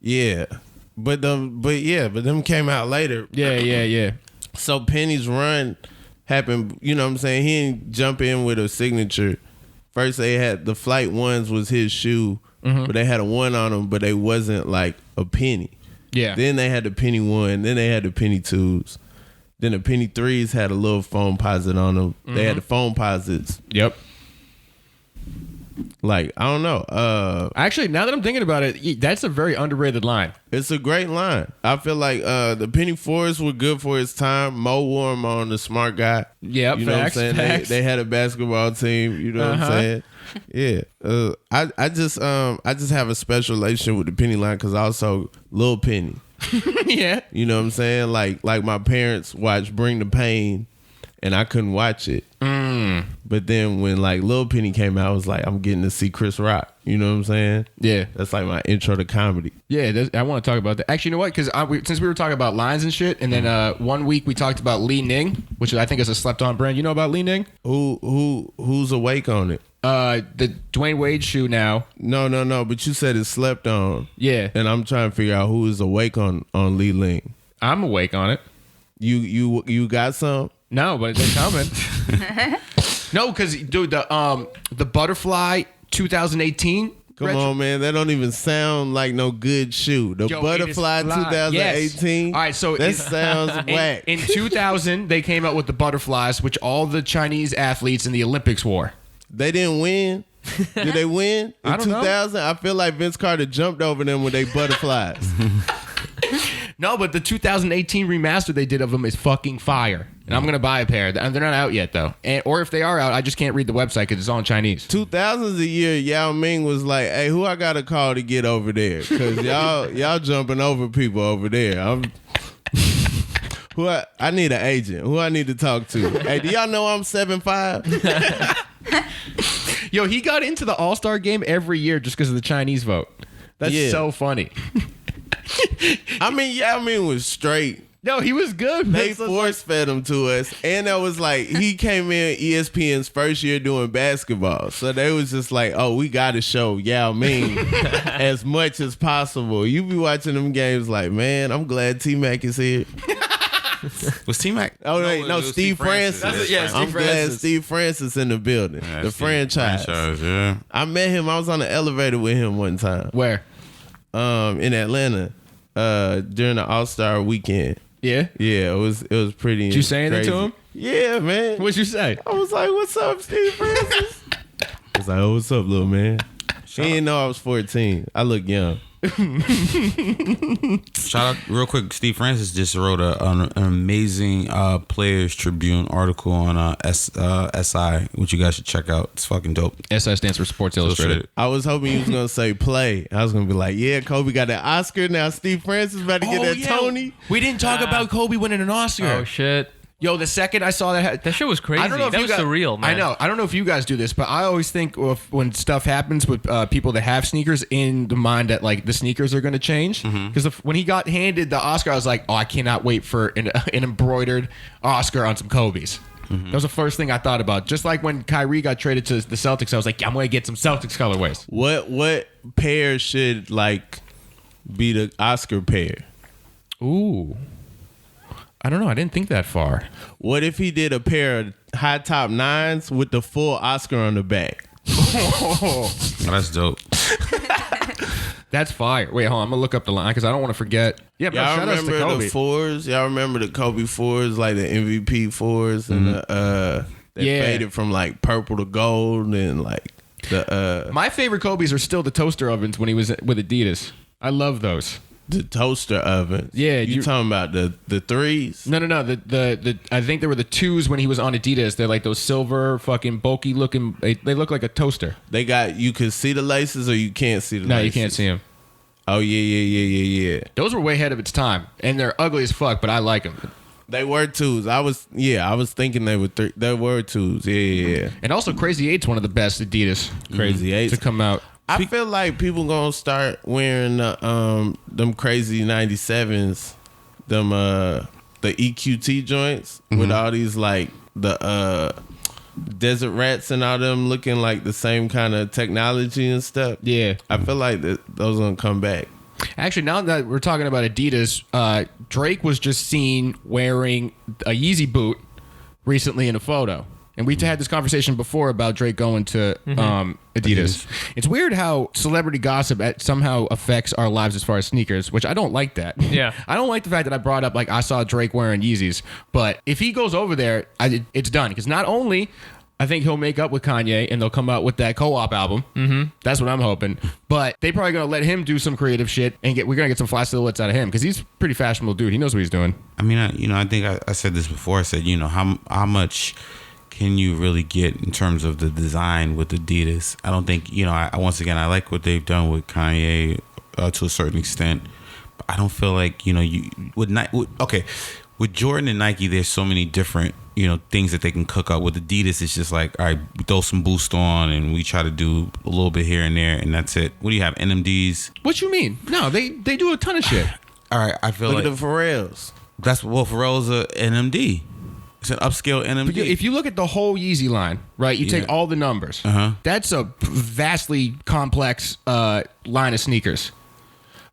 yeah. But them came out later. Yeah. So Penny's run happened, you know what I'm saying? He didn't jump in with a signature. First they had the Flight 1s was his shoe, but they had a 1 on them, but they wasn't like a penny. Yeah. Then they had the Penny 1, then they had the Penny 2s. Then the Penny 3s had a little foam posit on them. They had the foam posits. Yep. Like, I don't know. Actually, now that I'm thinking about it, that's a very underrated line. It's a great line. I feel like the Penny 4s were good for its time. Mo wore them on The Smart Guy. Yep, you know facts, what I'm saying? facts. They had a basketball team. You know what I'm saying? Yeah. I just have a special relationship with the Penny line because also Lil Penny. Yeah. You know what I'm saying? Like my parents watched Bring the Pain, and I couldn't watch it. But then when like Lil Penny came out, I was like, I'm getting to see Chris Rock. You know what I'm saying? Yeah. That's like my intro to comedy. Yeah, I want to talk about that. Actually, you know what? Because since we were talking about lines and shit, and then 1 week we talked about li-ning, which I think is a slept-on brand. You know about li-ning? Who's awake on it? The Dwayne Wade shoe now. No. But you said it's slept on. Yeah. And I'm trying to figure out who is awake on li-ning. I'm awake on it. You got some? No, but they're coming. No, because dude, the Butterfly 2018. Come on, man. That don't even sound like no good shoe. The Butterfly 2018. Yes. All right, so that sounds whack. In 2000, they came out with the Butterflies, which all the Chinese athletes in the Olympics wore. They didn't win. Did they win in 2000? I feel like Vince Carter jumped over them with they Butterflies. No, but the 2018 remaster they did of them is fucking fire. And I'm going to buy a pair. They're not out yet, though. Or if they are out, I just can't read the website because it's all in Chinese. 2000's a year Yao Ming was like, hey, who I got to call to get over there? Because y'all jumping over people over there. I need an agent. Who I need to talk to? Hey, do y'all know I'm 7'5"? Yo, he got into the All-Star game every year just because of the Chinese vote. That's so funny. I mean, Yao Ming was straight. No, he was good. They force fed him to us. And that was like, he came in ESPN's first year doing basketball. So they was just like, oh, we got to show Yao Ming as much as possible. You be watching them games like, man, I'm glad T-Mac is here. Was T-Mac? Oh, wait, no, Steve Francis. I'm glad Steve Francis in the building. Yeah, the franchise. Yeah. I met him. I was on the elevator with him one time. Where? In Atlanta, during the All-Star weekend. Yeah? Yeah, it was pretty. Did you say anything crazy. to him? Yeah, man. What'd you say? I was like, what's up, Steve Francis? I was like, oh, what's up, little man? He didn't know I was 14. I look young. Shout out real quick. Steve Francis just wrote an amazing Players Tribune article on SI, which you guys should check out. It's fucking dope. SI stands for Sports Illustrated. I was hoping he was gonna say play. I was gonna be like, yeah, Kobe got that Oscar. Now Steve Francis about to get that Tony. We didn't talk about Kobe winning an Oscar. Oh shit. Yo, the second I saw that shit was crazy. I don't know if that was surreal, man. I know. I don't know if you guys do this, but I always think when stuff happens with people that have sneakers in the mind that like the sneakers are going to change. Because when he got handed the Oscar, I was like, oh, I cannot wait for an embroidered Oscar on some Kobe's. That was the first thing I thought about. Just like when Kyrie got traded to the Celtics, I was like, yeah, I'm going to get some Celtics colorways. What pair should like be the Oscar pair? Ooh. I don't know. I didn't think that far. What if he did a pair of high top 9s with the full Oscar on the back? Oh, that's dope. That's fire. Wait, hold on. I'm going to look up the line because I don't want to forget. Yeah, but y'all shout outs to remember Kobe. the 4s? Y'all remember the Kobe 4s, like the MVP 4s? And they faded from like purple to gold and like the... My favorite Kobe's are still the toaster ovens when he was with Adidas. I love those. The toaster ovens. Yeah, you talking about the 3s? No. The I think there were the 2s when he was on Adidas. They're like those silver, fucking bulky looking. They look like a toaster. They got you can see the laces or you can't see the laces. No, you can't see them. Oh yeah. Those were way ahead of its time, and they're ugly as fuck. But I like them. They were 2s. I was thinking they were 3. They were 2s. Yeah. And also, Crazy 8's one of the best Adidas. Crazy 8 to come out. I feel like people gonna start wearing them crazy 97s, them the EQT joints with all these like the desert rats and all them looking like the same kind of technology and stuff. Yeah, I feel like those gonna come back. Actually, now that we're talking about Adidas, Drake was just seen wearing a Yeezy boot recently in a photo. And we had this conversation before about Drake going to Adidas. It's weird how celebrity gossip somehow affects our lives as far as sneakers, which I don't like that. Yeah. I don't like the fact that I brought up, like, I saw Drake wearing Yeezys. But if he goes over there, it's done. Because not only I think he'll make up with Kanye and they'll come out with that co-op album. That's what I'm hoping. But they probably going to let him do some creative shit and we're going to get some fly silhouettes out of him because he's a pretty fashionable dude. He knows what he's doing. I mean, I think I said this before. I said, how much can you really get in terms of the design with Adidas? I don't think, once again, I like what they've done with Kanye to a certain extent. But I don't feel like, with with Jordan and Nike, there's so many different, things that they can cook up. With Adidas, it's just like, all right, we throw some boost on and we try to do a little bit here and there, and that's it. What do you have, NMDs? What you mean? No, they do a ton of shit. All right, I feel Look like at the Pharrells. Pharrell's a NMD. It's an upscale NMD. But if you look at the whole Yeezy line, right, you take all the numbers. That's a vastly complex line of sneakers.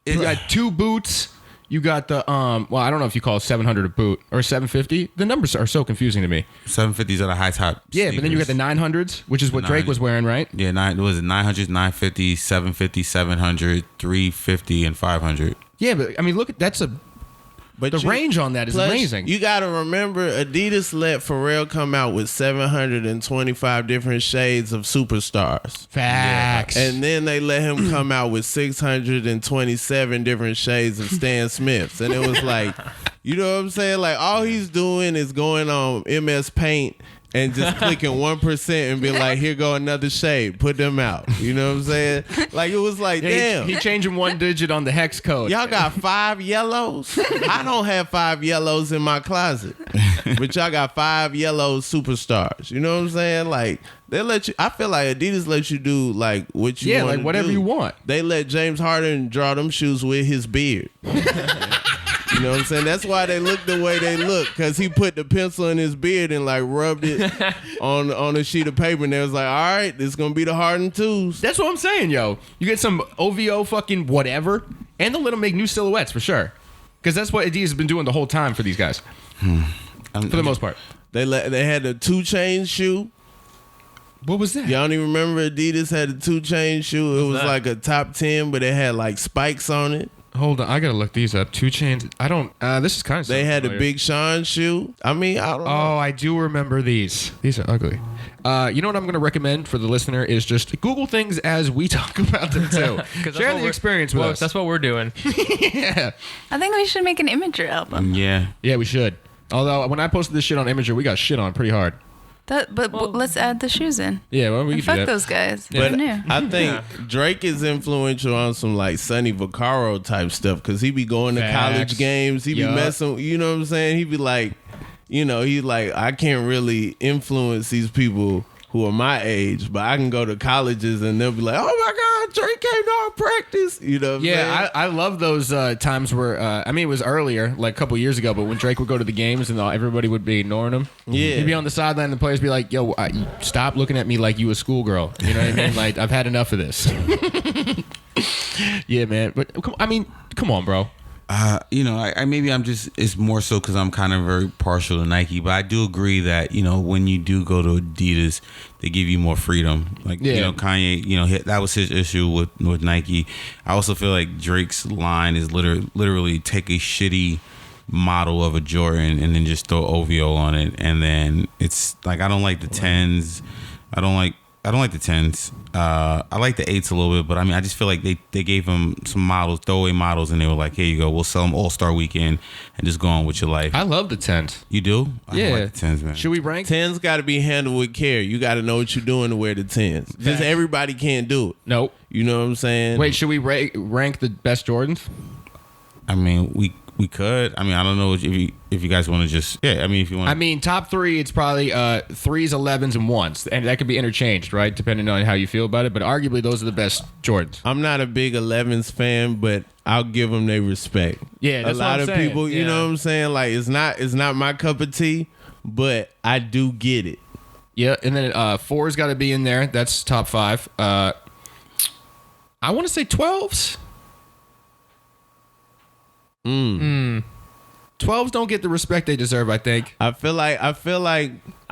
You got 2 boots. You got the well, I don't know if you call it 700 a boot or 750. The numbers are so confusing to me. 750s are the high top. Yeah, sneakers. but then you got the 900s, which is what Drake was wearing, right? Yeah, 900s, 950, 750, 700, 350, and 500. Yeah, but I mean, look at the range on that is amazing. You got to remember, Adidas let Pharrell come out with 725 different shades of superstars. Facts. And then they let him come out with 627 different shades of Stan Smiths. And it was like, you know what I'm saying? Like, all he's doing is going on MS Paint and just clicking 1% and be like, here go another shade. Put them out. You know what I'm saying? Like, it was like, damn. He changing 1 digit on the hex code. Y'all got 5 yellows? I don't have 5 yellows in my closet. But y'all got 5 yellow superstars. You know what I'm saying? Like, they let you, I feel like Adidas lets you do like what you want. Yeah, like whatever you want. They let James Harden draw them shoes with his beard. You know what I'm saying? That's why they look the way they look, because he put the pencil in his beard and like rubbed it on a sheet of paper, and they was like, all right, this is going to be the Harden 2s. That's what I'm saying, yo. You get some OVO fucking whatever, and they'll let them make new silhouettes for sure. Because that's what Adidas has been doing the whole time for these guys. For the most part. They had a 2 Chainz shoe. What was that? Y'all don't even remember Adidas had a 2 Chainz shoe? It was like a top 10, but it had like spikes on it. Hold on, I gotta look these up. 2 Chainz. I don't. This is kind of. They had a Big Sean shoe. I mean, I don't know. Oh, I do remember these. These are ugly. You know what I'm gonna recommend for the listener is just Google things as we talk about them too. Share the experience with us. That's what we're doing. Yeah. I think we should make an Imager album. Yeah. Yeah, we should. Although when I posted this shit on Imager, we got shit on pretty hard. But let's add the shoes in. Yeah, well, we and can fuck do that. those guys. But Who knew? I think Drake is influential on some like Sonny Vaccaro type stuff, because he be going to college games. He be messing, you know what I'm saying? He be like, he's like, I can't really influence these people who are my age, but I can go to colleges and they'll be like, oh my God, Drake came to our practice. You know what I'm saying? I love those times where, I mean, it was earlier, like a couple years ago, but when Drake would go to the games and everybody would be ignoring him. Yeah. He'd be on the sideline and the players be like, yo, stop looking at me like you a schoolgirl. You know what I mean? Like, I've had enough of this. Yeah, man. But, come on, bro. I maybe I'm just, it's more so because I'm kind of very partial to Nike, but I do agree that, when you do go to Adidas, they give you more freedom. Like, Kanye, that was his issue with Nike. I also feel like Drake's line is literally take a shitty model of a Jordan and then just throw OVO on it. And then it's like, I don't like the 10s. I don't like the 10s. I like the 8s a little bit, but I mean, I just feel like they gave him some models, throwaway models, and they were like, here you go, we'll sell them All-Star Weekend and just go on with your life. I love the 10s. You do? Yeah. I like the 10s, man. Should we rank? 10s got to be handled with care. You got to know what you're doing to wear the 10s. Just everybody can't do it. Nope. You know what I'm saying? Wait, should we rank the best Jordans? I mean, we could. I mean, I don't know if you guys want to just. Yeah, I mean, if you want. I mean, top 3, it's probably 3s, 11s, and 1s, and that could be interchanged, right? Depending on how you feel about it. But arguably, those are the best Jordans. I'm not a big 11s fan, but I'll give them their respect. Yeah, that's a lot what I'm of saying. people. You know what I'm saying? Like, it's not my cup of tea, but I do get it. Yeah, and then 4's got to be in there. That's top 5. I want to say 12s. 12s don't get the respect they deserve, I think. I feel like I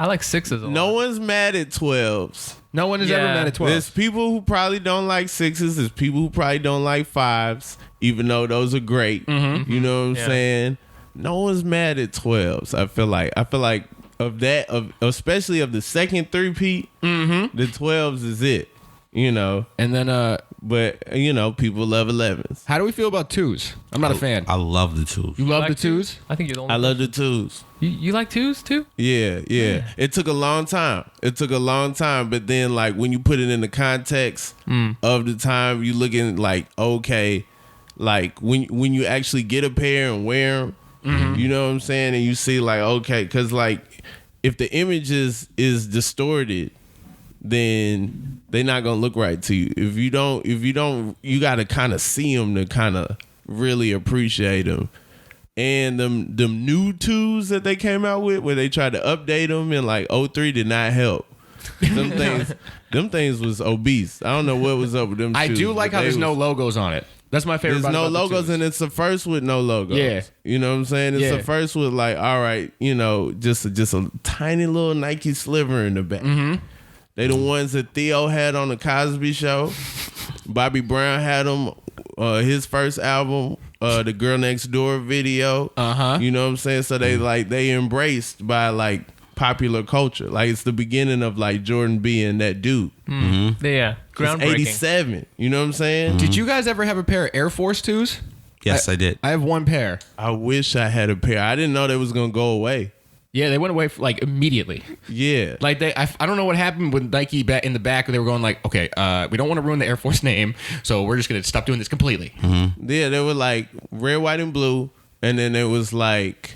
like 6s a lot. no one's mad at 12s. No one has ever met a 12. There's people who probably don't like 6s. There's people who probably don't like 5s, even though those are great. Mm-hmm. You know what I'm saying? No one's mad at 12s. I feel like especially of the second three-peat, the 12s is it. And then But people love 11s. how do we feel about 2s? I'm not a fan. I love the 2s. You love like the 2s? I think you're the only. I love the 2s. You like 2s too? Yeah. It took a long time. But then, like, when you put it in the context of the time, you looking like, okay, like when you actually get a pair and wear them, You know what I'm saying? And you see like, okay, because like if the image is distorted, then they're not gonna look right to you. If you don't, you gotta kind of see them to kind of really appreciate them. And them new twos that they came out with, where they tried to update them in like 03, did not help. Them things was obese. I don't know what was up with them. I do like how there's no logos on it. That's my favorite. There's no logos, and it's the first with no logos. Yeah, you know what I'm saying. It's the first with like, all right, you know, just a tiny little Nike sliver in the back. They the ones that Theo had on the Cosby Show. Bobby Brown had them. His first album, the Girl Next Door video. You know what I'm saying? So they embraced by like popular culture. Like it's the beginning of like Jordan being that dude. Yeah, groundbreaking. It's 87. You know what I'm saying? Did you guys ever have a pair of Air Force 2s? Yes, I did. I have one pair. I wish I had a pair. I didn't know they was gonna go away. Yeah, they went away like immediately. Yeah, like I don't know what happened with Nike in the back. They were going like, okay, we don't want to ruin the Air Force name, so we're just gonna stop doing this completely. Yeah, they were like red, white, and blue, and then it was like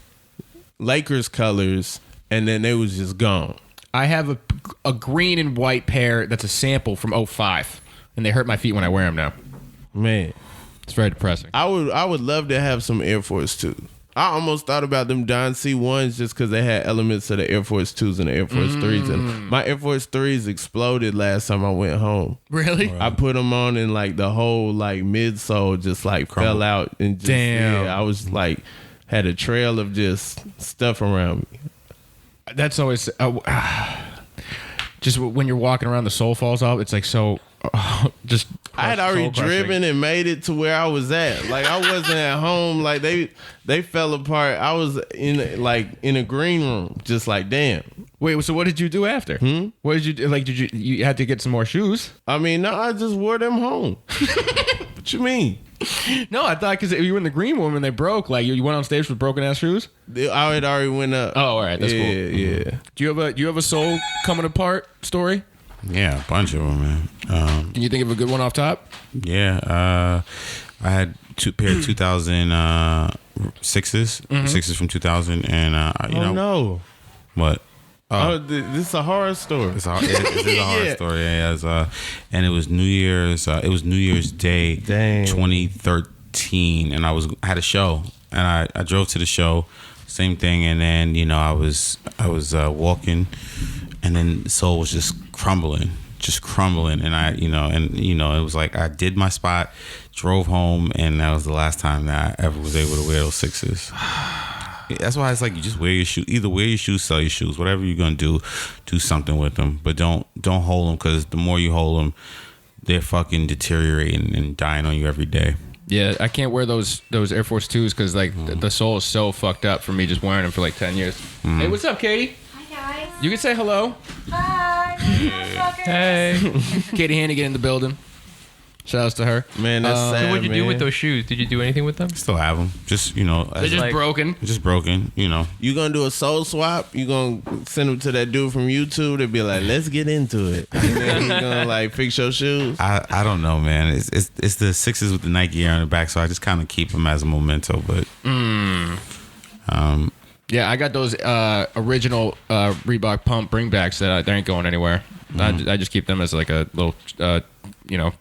Lakers colors, and then they was just gone. I have a green and white pair that's a sample from 05, and they hurt my feet when I wear them now. Man, it's very depressing. I would love to have some Air Force 2. I almost thought about them Don C1s just because they had elements of the Air Force 2s and the Air Force 3s. And my Air Force 3s exploded last time I went home. Really? I put them on and like the whole like midsole just like fell out. And just, damn. Yeah, I was like, had a trail of just stuff around me. That's always... just when you're walking around, the sole falls off. It's like so... just I had already driven and made it to where I was at. Like I wasn't at home. Like they fell apart. I was in a green room, just like damn. Wait, so what did you do after? What did you do? Like, you had to get some more shoes? I mean, no, I just wore them home. What you mean? No, I thought because you were in the green room and they broke. Like you went on stage with broken ass shoes. I had already went up. Oh, all right, that's cool. Yeah. Do you have a sole coming apart story? Yeah, a bunch of them, man. Can you think of a good one off top? Yeah, I had pair of 2006s, sixes from 2000, and you know, no, what? This is a horror story. It is a horror story. Yeah, and it was New Year's. It was New Year's Day, 2013, and I had a show, and I drove to the show, same thing, and then you know I was walking. And then the sole was just crumbling, and it was like I did my spot, drove home, and that was the last time that I ever was able to wear those sixes. That's why it's like you just wear your shoes. Either wear your shoes, sell your shoes, whatever you're gonna do something with them, but don't hold them because the more you hold them, they're fucking deteriorating and dying on you every day. Yeah, I can't wear those Air Force 2s because like the sole is so fucked up for me just wearing them for like 10 years. Hey, what's up, Katie? Guys. You can say hello. Hi. Hey. Katie Hannigan in the building. Shout outs to her. Man, that's sad. So what'd you do man. with those shoes? Did you do anything with them? Still have them. Just you know, They're just broken. Just broken. You know. You gonna do a soul swap? You gonna send them to that dude from YouTube? They'll be like, let's get into it. And then you gonna like fix your shoes? I don't know, man. It's the sixes with the Nike Air on the back, so I just kind of keep them as a memento. But yeah, I got those original Reebok Pump bringbacks that they ain't going anywhere. I just keep them as like a little,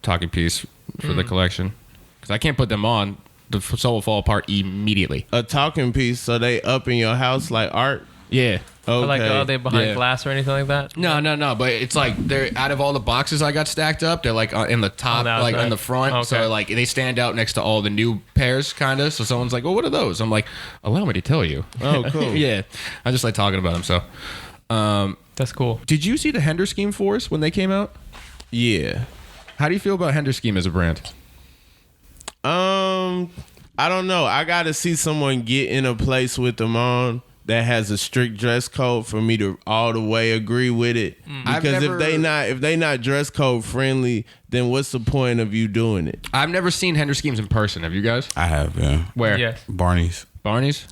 talking piece for the collection. Because I can't put them on. The sole will fall apart immediately. A talking piece, so they up in your house like art? Yeah. Okay. Like, are they behind glass or anything like that? No. But it's like they're out of all the boxes I got stacked up. They're like in the top, like in the front. Okay. So like they stand out next to all the new pairs, kind of. So someone's like, "Well, what are those?" I'm like, "Allow me to tell you." Oh, cool. Yeah, I just like talking about them. So, That's cool. did you see the Hender Scheme Force when they came out? Yeah. How do you feel about Hender Scheme as a brand? I don't know. I gotta see someone get in a place with them on that has a strict dress code for me to all the way agree with it. Because if they not dress code friendly, then what's the point of you doing it? I've never seen Hender Schemes in person. Have you guys? I have, yeah. Where? Yes. Barney's. Barney's?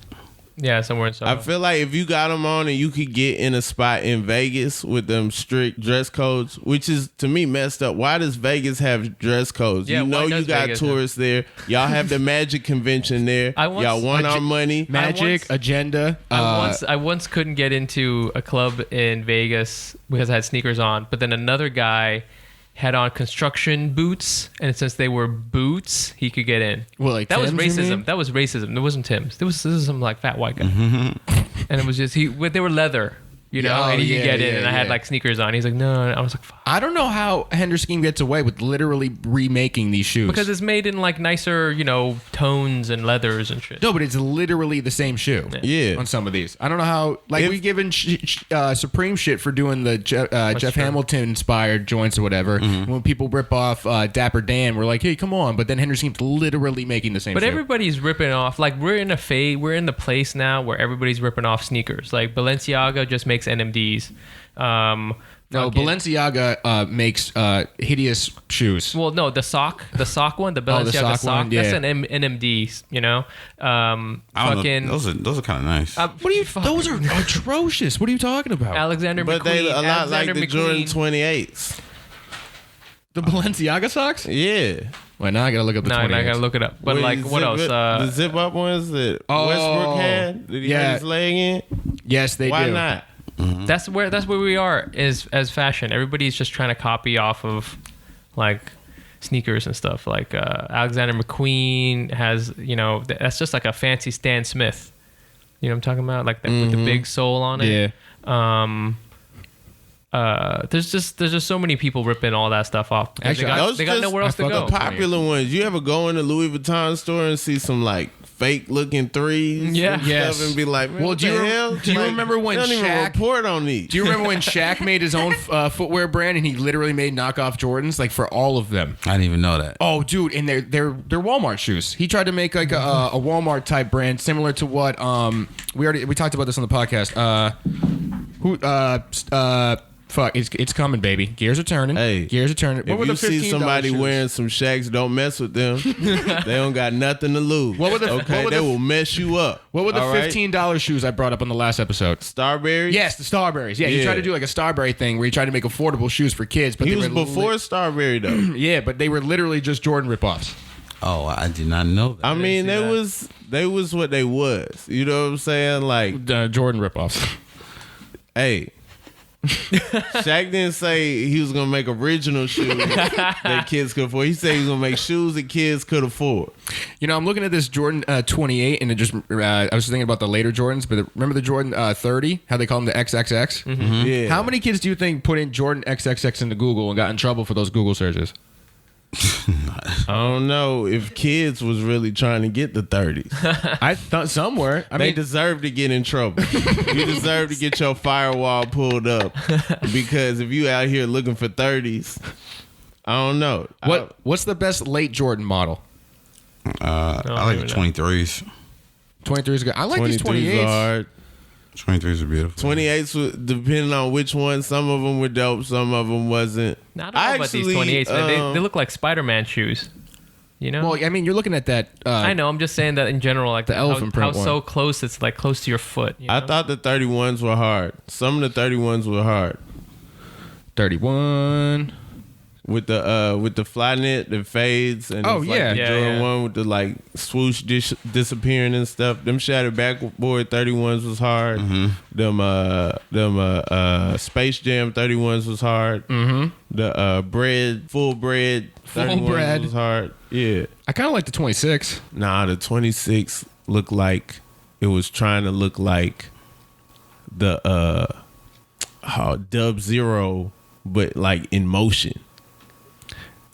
Yeah, somewhere in Soho. I feel like if you got them on and you could get in a spot in Vegas with them strict dress codes, which is to me messed up. Why does Vegas have dress codes? Yeah, you know you got Vegas tourists there. Y'all have the Magic convention there. Y'all want our money. Magic, Agenda. I once couldn't get into a club in Vegas because I had sneakers on, but then another guy had on construction boots, and since they were boots, he could get in. Well, like that was Tim's, you mean? racism. That was racism. It wasn't Tim's. This is some like fat white guy, and it was just they were leather, you know, and he could get in, and I had like sneakers on. He's like, no, and I was like, fuck. I don't know how Henderson gets away with literally remaking these shoes. Because it's made in like nicer, you know, tones and leathers and shit. No, but it's literally the same shoe. Yeah. On some of these, I don't know how. Like we given Supreme shit for doing the Jeff Hamilton inspired joints or whatever. When people rip off Dapper Dan, we're like, hey, come on. But then Henderson's literally making the same. But shoe. everybody's ripping off. Like we're in the place now where everybody's ripping off sneakers. Like Balenciaga just makes NMDs. No, Balenciaga makes hideous shoes. Well, no, the sock one, the Balenciaga sock one, that's yeah. an NMD, you know. I don't know. Those are kind of nice. What are you? Those are atrocious. What are you talking about? Alexander But McQueen. they a lot Alexander like the Jordan McQueen. 28s. The Balenciaga socks? Yeah. Well, now I gotta look up the 28s. I gotta look it up. But Wait, like, what else? The zip up ones that Westbrook had that he had his leg in. Yes, they Why do. not? That's where we are is as fashion. Everybody's just trying to copy off of like sneakers and stuff. Like Alexander McQueen has, you know, that's just like a fancy Stan Smith. You know what I'm talking about? Like with the big sole on it. Yeah. There's just so many people ripping all that stuff off. Actually, They got nowhere else to go. The popular ones. You ever go in the Louis Vuitton store and see some like fake looking threes? Yeah. and Yes. stuff and be like, man, Well, what do the you hell? do you remember when they don't even Shaq- report on these? Do you remember when Shaq made his own footwear brand and he literally made knockoff Jordans like for all of them? I didn't even know that. Oh, dude, and they're Walmart shoes. He tried to make like a Walmart type brand similar to what we talked about this on the podcast. Fuck, it's coming, baby. Gears are turning. Hey, gears are turning. If you see somebody wearing some Shaqs, don't mess with them. They don't got nothing to lose. They will mess you up. What were the $15 shoes I brought up on the last episode? Starberries? Yes, the Starberries. Yeah, he tried to do like a Starberry thing where he tried to make affordable shoes for kids. But He they was were before Starberry though. yeah, but they were literally just Jordan ripoffs. Oh, I did not know that. I mean, they was what they was. You know what I'm saying? Like Jordan ripoffs. Hey, Shaq didn't say he was gonna make original shoes that kids could afford. He said he was gonna make shoes that kids could afford. You know, I'm looking at this Jordan 28, and it just I was thinking about the later Jordans, but remember the Jordan 30? How they call them the XXX? Mm-hmm. Yeah. How many kids do you think put in Jordan XXX into Google and got in trouble for those Google searches? I don't know if kids was really trying to get the 30s. I thought somewhere. They deserve to get in trouble. You deserve to get your firewall pulled up because if you out here looking for 30s, I don't know. What's the best late Jordan model? I like the 23s. 23 is good. I like these 23s are hard. 23s are beautiful. 28s, depending on which one, some of them were dope, some of them wasn't. I don't know about these 28s. They look like Spider-Man shoes. You know? Well, I mean, you're looking at that. I know. I'm just saying that in general, like the elephant print how one. so close it's like close to your foot. You know? I thought the 31s were hard. Some of the 31s were hard. 31 with the fly knit, the fades, and the Jordan one with the like swoosh disappearing and stuff. Them shattered backboard 31s was hard. Mm-hmm. Them Space Jam 31s was hard. Mm-hmm. The full bread 31s was hard. Yeah, I kind of like the 26. Nah, the 26 looked like it was trying to look like the Dub Zero, but like in motion.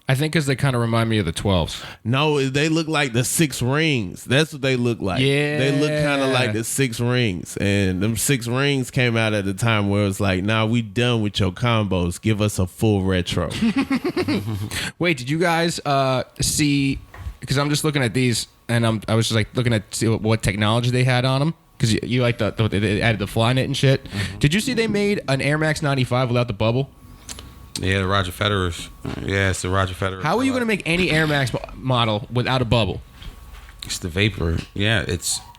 I think because they kind of remind me of the 12s. No, they look like the 6 rings. That's what they look like. Yeah. They look kind of like the 6 rings. And them 6 rings came out at a time where it was like, nah, we done with your combos. Give us a full retro. Wait, did you guys see, because I'm just looking at these, and I was just like looking at see what technology they had on them. Because you like they added the fly knit and shit. Mm-hmm. Did you see they made an Air Max 95 without the bubble? Yeah, the Roger Federer's. Yeah, it's the Roger Federer. How are you going to make any Air Max model without a bubble? It's the vapor. Yeah,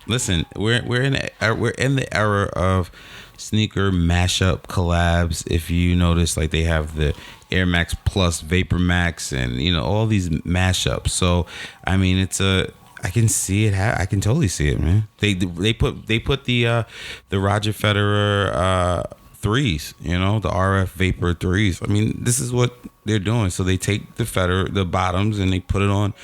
listen, we're in the era of sneaker mashup collabs. If you notice, like they have the Air Max Plus, Vapor Max, and all these mashups. So I mean, I can see it. I can totally see it, man. They put the Roger Federer threes, the RF Vapor threes. I mean, this is what they're doing. So they take the bottoms and they put it on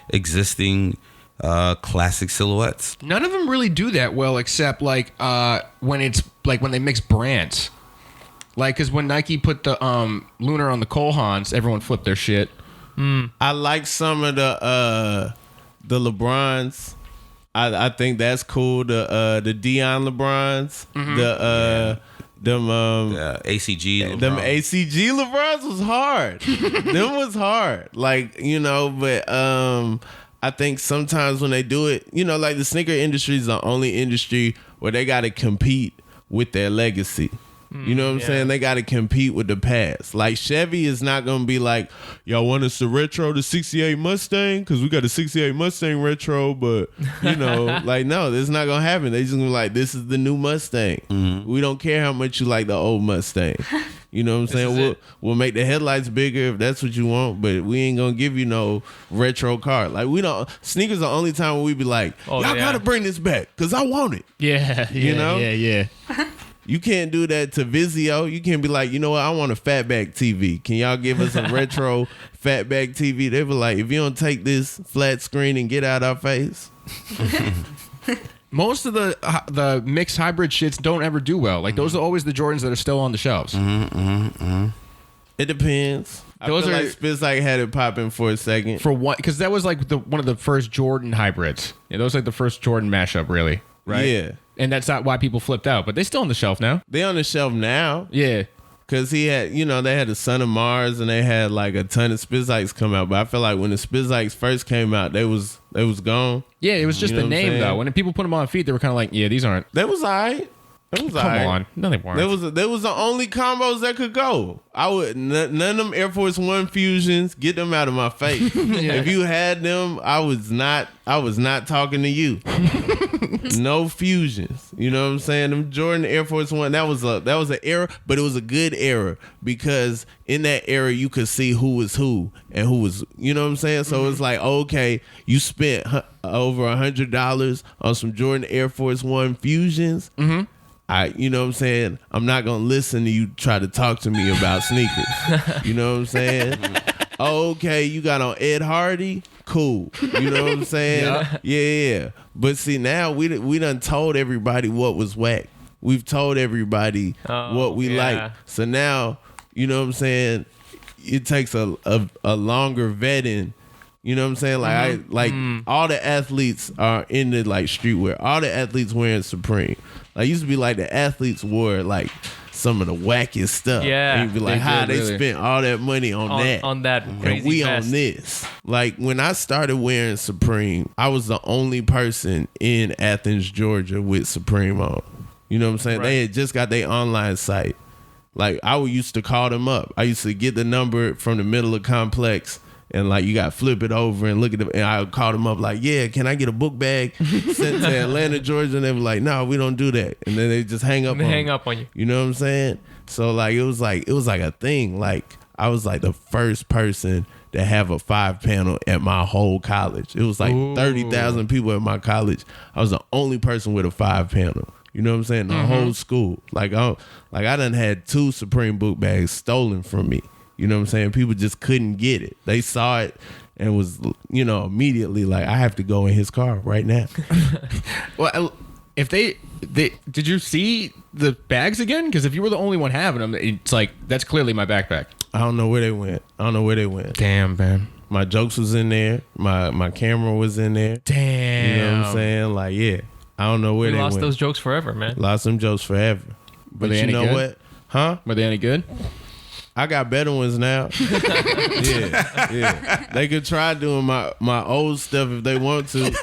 existing classic silhouettes. None of them really do that well, except like when they mix brands. Like, because when Nike put the Lunar on the Cole Haans, everyone flipped their shit. I like some of the LeBrons. I think that's cool. The Dion LeBrons. Them ACG LeBron. Them ACG LeBrons was hard. Them was hard. Like, but I think sometimes when they do it, like the sneaker industry is the only industry where they got to compete with their legacy. You know what I'm saying? They got to compete with the past. Like Chevy is not going to be like, y'all want us to retro the 68 Mustang? Because we got a 68 Mustang retro, but, like, no, it's not going to happen. They just going to be like, this is the new Mustang. Mm-hmm. We don't care how much you like the old Mustang. You know what I'm saying? We'll make the headlights bigger if that's what you want, but we ain't going to give you no retro car. Like, sneakers the only time where we be like, y'all got to bring this back because I want it. Yeah. Yeah. You can't do that to Vizio. You can't be like, I want a fatback TV. Can y'all give us a retro fatback TV? They be like, if you don't take this flat screen and get out our face. Most of the mixed hybrid shits don't ever do well. Like those are always the Jordans that are still on the shelves. It depends. Those I feel like Spizike had it popping for a second. For what? Because that was like one of the first Jordan hybrids. Yeah, those like the first Jordan mashup, really. Right? Yeah. And that's not why people flipped out, but they're still on the shelf now. They on the shelf now. Yeah. Because he had, they had the Son of Mars and they had like a ton of Spizikes come out. But I feel like when the Spizikes first came out, they was gone. Yeah, it was just the name though. When people put them on feet, they were kind of like, yeah, these aren't. That was all right. Come on. No, they weren't. There was the only combos that could go. I would none of them Air Force One fusions, get them out of my face. If you had them, I was not talking to you. No fusions. You know what I'm saying? Them Jordan Air Force One, that was an era, but it was a good era because in that era you could see who was who and who was, you know what I'm saying? So it's like, okay, you spent over $100 on some Jordan Air Force One fusions. You know what I'm saying? I'm not going to listen to you try to talk to me about sneakers. You know what I'm saying? Okay, you got on Ed Hardy? Cool. You know what I'm saying? Yeah. But see, now we done told everybody what was whack. We've told everybody what we like. So now, you know what I'm saying? It takes a longer vetting. You know what I'm saying? Like all the athletes are into like streetwear. All the athletes wearing Supreme. Like used to be like the athletes wore like some of the wackiest stuff. Yeah. And you'd be like, they spent all that money on that. On that crazy and we vest. on this. Like when I started wearing Supreme, I was the only person in Athens, Georgia with Supreme on. You know what I'm saying? Right. They had just got their online site. Like I used to call them up. I used to get the number from the middle of Complex. And like you got to flip it over and look at it. And I called them up like, yeah, can I get a book bag sent to Atlanta, Georgia? And they were like, no, we don't do that. And then they just hang up on you. You know what I'm saying? So like it was like a thing. Like I was like the first person to have a 5-panel at my whole college. It was like 30,000 people at my college. I was the only person with a 5-panel. You know what I'm saying? The whole school. Like I done had 2 Supreme book bags stolen from me. You know what I'm saying? People just couldn't get it. They saw it and was, immediately like, I have to go in his car right now. Well, if they did you see the bags again? Because if you were the only one having them, it's like, that's clearly my backpack. I don't know where they went. Damn, man. My jokes was in there. My camera was in there. Damn. You know what I'm saying? Like, yeah. I don't know where they went. Lost those jokes forever, man. Lost them jokes forever. But you know what? Huh? Were they any good? I got better ones now. Yeah. They could try doing my old stuff if they want to.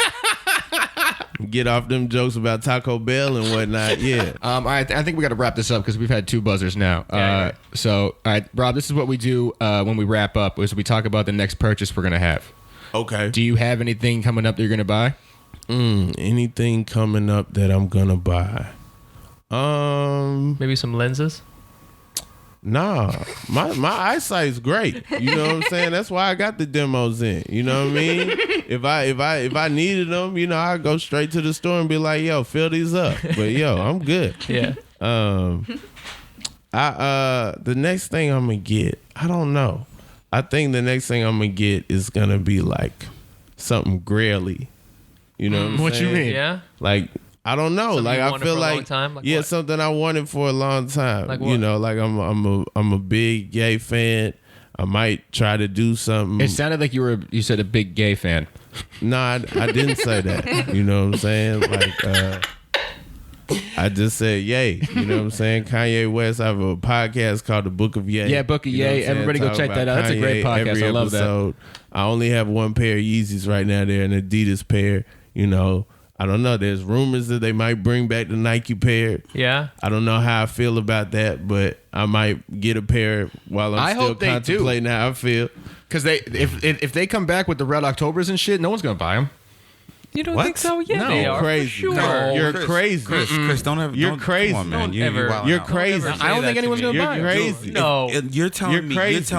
Get off them jokes about Taco Bell and whatnot. Yeah. All right. I think we got to wrap this up because we've had 2 buzzers now. So, all right, Rob, this is what we do when we wrap up. Is we talk about the next purchase we're gonna have. Okay. Do you have anything coming up that you're gonna buy? Anything coming up that I'm gonna buy? Maybe some lenses. Nah, my eyesight's great. You know what I'm saying? That's why I got the demos in. You know what I mean? If I needed them, you know, I'd go straight to the store and be like, yo, fill these up. But yo, I'm good. Yeah. The next thing I'm gonna get, I don't know. I think the next thing I'm gonna get is gonna be like something graily. You know what I'm saying? You mean? Yeah. Like, I don't know. Something like you I wanted feel for a long like time? Like yeah, what? something I wanted for a long time. Like you what? know, like I'm a big gay fan. I might try to do something. It sounded like you said a big gay fan. Nah, I didn't say that. You know what I'm saying? Like I just said yay. You know what I'm saying? Kanye West. I have a podcast called The Book of Yay. Yeah, Book of You know Yay. what I'm saying? Everybody go Talk check about that out. That's a great Kanye podcast. every I love that. episode. I only have one pair of Yeezys right now. They're an Adidas pair. You know, I don't know. There's rumors that they might bring back the Nike pair. Yeah. I don't know how I feel about that, but I might get a pair while I'm I still hope they do. contemplating how I feel. Because if they come back with the Red Octobers and shit, no one's gonna buy them. You don't What? think so? Yeah, No, they are. crazy. For sure. No, you're Chris, crazy. Chris, don't ever. You're don't, crazy. Come on, man. Don't You're ever- wilding You're out. crazy. Don't ever I don't say think that anyone's to me. gonna buy You're it. crazy. No. You're telling You're me. crazy.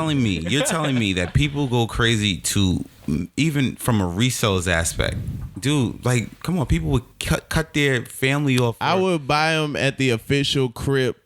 You're telling me that people go crazy to even from a resales aspect, dude. Like, come on, people would cut their family off. I would buy them at the official Crip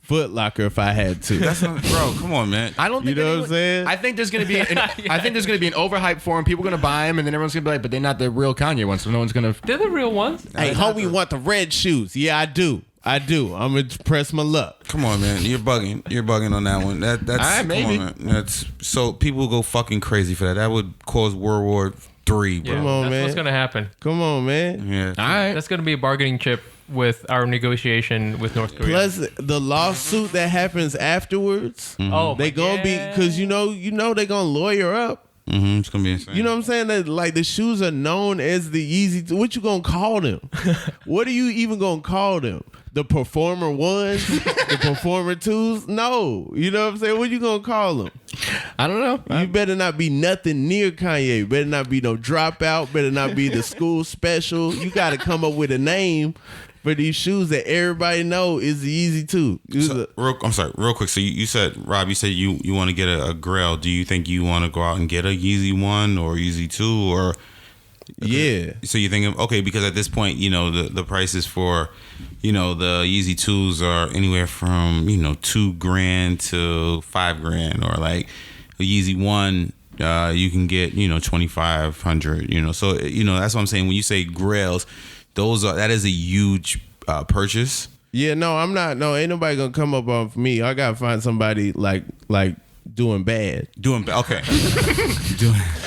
Foot Locker if I had to. That's not, bro. Come on, man. I don't think You know what I'm saying? I think there's gonna be I think there's gonna be an overhype for them. People are gonna buy them, and then everyone's gonna be like, but they're not the real Kanye ones, so no one's gonna. They're the real ones. Hey, homie, want the red shoes? Yeah, I do. I'm gonna press my luck. Come on, man. You're bugging. You're bugging on that one. That's Alright, maybe. Come on, man. That's so people go fucking crazy for that. That would cause World War III, bro. Yeah, Come on, that's man. what's gonna happen. Come on, man. Yeah. All right. That's gonna be a bargaining chip with our negotiation with North Korea. Plus the lawsuit that happens afterwards. oh, They gonna be because you know they gonna lawyer up. Mm-hmm. It's gonna be insane. You know what I'm saying? That like the shoes are known as the Yeezy. What you gonna call them? What are you even gonna call them? The Performer ones? The Performer twos? No. You know what I'm saying? What you gonna call them? I don't know. You better not be nothing near Kanye. Better not be no Dropout. Better not be the school special. You got to come up with a name for these shoes that everybody know is the Yeezy 2. I'm sorry, real quick. So you said, Rob, you said you want to get a Grail. Do you think you want to go out and get a Yeezy 1 or Yeezy 2 or? Yeah. So you're thinking, okay, because at this point, you know, the prices for, you know, the Yeezy 2s are anywhere from, you know, $2,000 to $5,000, or like a Yeezy 1, you can get, you know, $2,500, you know. So, you know, that's what I'm saying. When you say Grails, that is a huge purchase. Yeah, no, I'm not. No, ain't nobody gonna come up off me. I gotta find somebody like doing bad. Okay.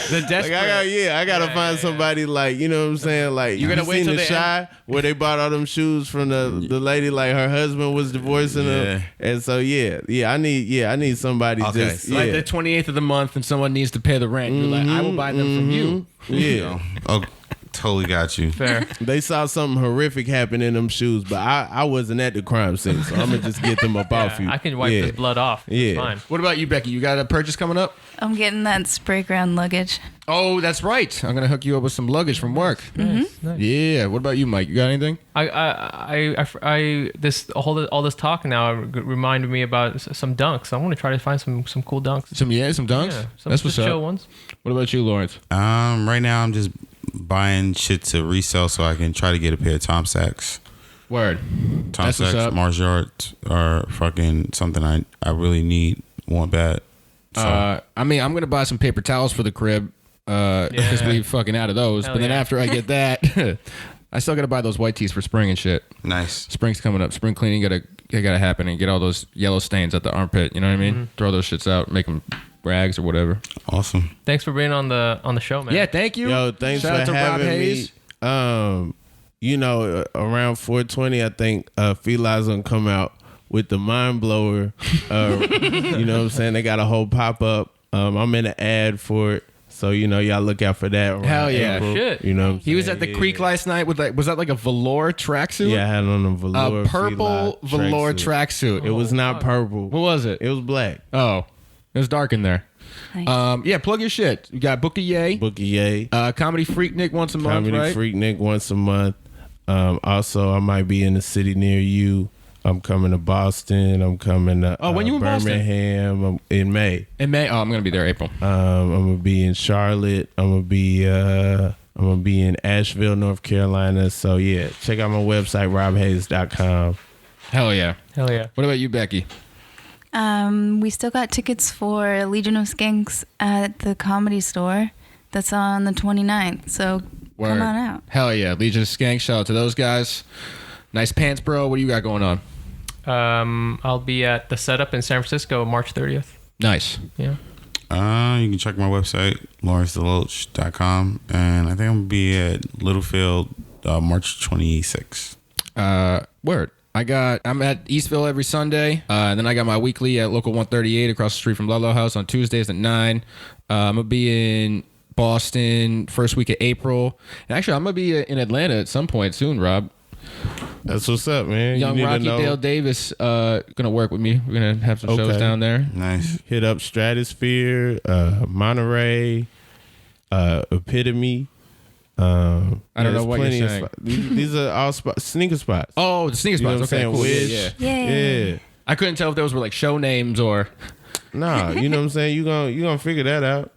The desperate. I gotta find somebody like, you know what I'm saying? Like, You're gonna you wait seen till the the Shy where they bought all them shoes from the lady, like her husband was divorcing her, and so I need somebody Okay, just so Like the 28th of the month, and someone needs to pay the rent. You're like, I will buy them from you. yeah. Oh, totally got you. Fair. They saw something horrific happen in them shoes, but I wasn't at the crime scene, so I'm gonna just get them up off you. I can wipe this blood off. It's Yeah. fine. What about you, Becky? You got a purchase coming up? I'm getting that spray ground luggage. Oh, that's right. I'm gonna hook you up with some luggage from work. Nice. Yeah. What about you, Mike? You got anything? All this talk now reminded me about some dunks. I want to try to find some cool dunks. Some dunks. Yeah, some That's what's just chill up. ones. What about you, Lawrence? Right now I'm just buying shit to resell so I can try to get a pair of Tom Sachs. Word. Tom That's what's Sachs, up. Mars Yard are fucking something I really want bad. So, I mean, I'm gonna buy some paper towels for the crib because we fucking out of those. Hell but then yeah. after I get that, I still gotta buy those white tees for spring and shit. nice. Spring's coming up. Spring cleaning gotta happen and get all those yellow stains at the armpit. You know what I mean? Throw those shits out, make them rags or whatever. Awesome. Thanks for being on the show, man. Yeah, thank you. Yo, thanks Shout out for to Rob having Haze. me. You know, around 420, I think Feli's gonna come out with the mind blower. You know what I'm saying? They got a whole pop up. I'm in an ad for it, so you know, y'all look out for that. around Hell yeah. April. Shit. You know, what I'm He was saying? at the Yeah. creek last night with was that like a velour tracksuit? Yeah, I had on a velour, A purple Fila velour tracksuit. tracksuit. It was not purple. What was it? It was black. Oh, it was dark in there. Nice. Yeah, plug your shit. You got Booker Yay. Comedy Freak Nick once a month, Comedy right? Freak Nick once a month. Also, I might be in a city near you. I'm coming to Boston. I'm coming to when you in Boston? Birmingham in May. In May? Oh, I'm going to be there April. I'm gonna be in Charlotte. I'm gonna be in Asheville, North Carolina. So yeah, check out my website, robhaze.com. Hell yeah. Hell yeah. What about you, Becky? We still got tickets for Legion of Skanks at the Comedy Store. That's on the 29th. So come on out. Hell yeah. Legion of Skanks. Shout out to those guys. Nice pants, bro. What do you got going on? I'll be at the Setup in San Francisco March 30th. Nice. Yeah. You can check my website, lawrencedeloach.com, and I think I'm gonna be at Littlefield March 26th. Word. I'm at Eastville every Sunday. And then I got my weekly at Local 138 across the street from Ludlow House on Tuesdays at 9. I'm gonna be in Boston first week of April. And actually, I'm gonna be in Atlanta at some point soon, Rob. That's what's up, man. Young Rocky Dale Davis gonna work with me. We're gonna have some shows down there. Nice. Hit up Stratosphere, Monterey, Epitome. I don't know what you're saying. These are all sneaker spots. Oh, the sneaker spots. Okay, cool. Wish. Yeah. I couldn't tell if those were like show names or. Nah, you know what I'm saying? You gonna figure that out.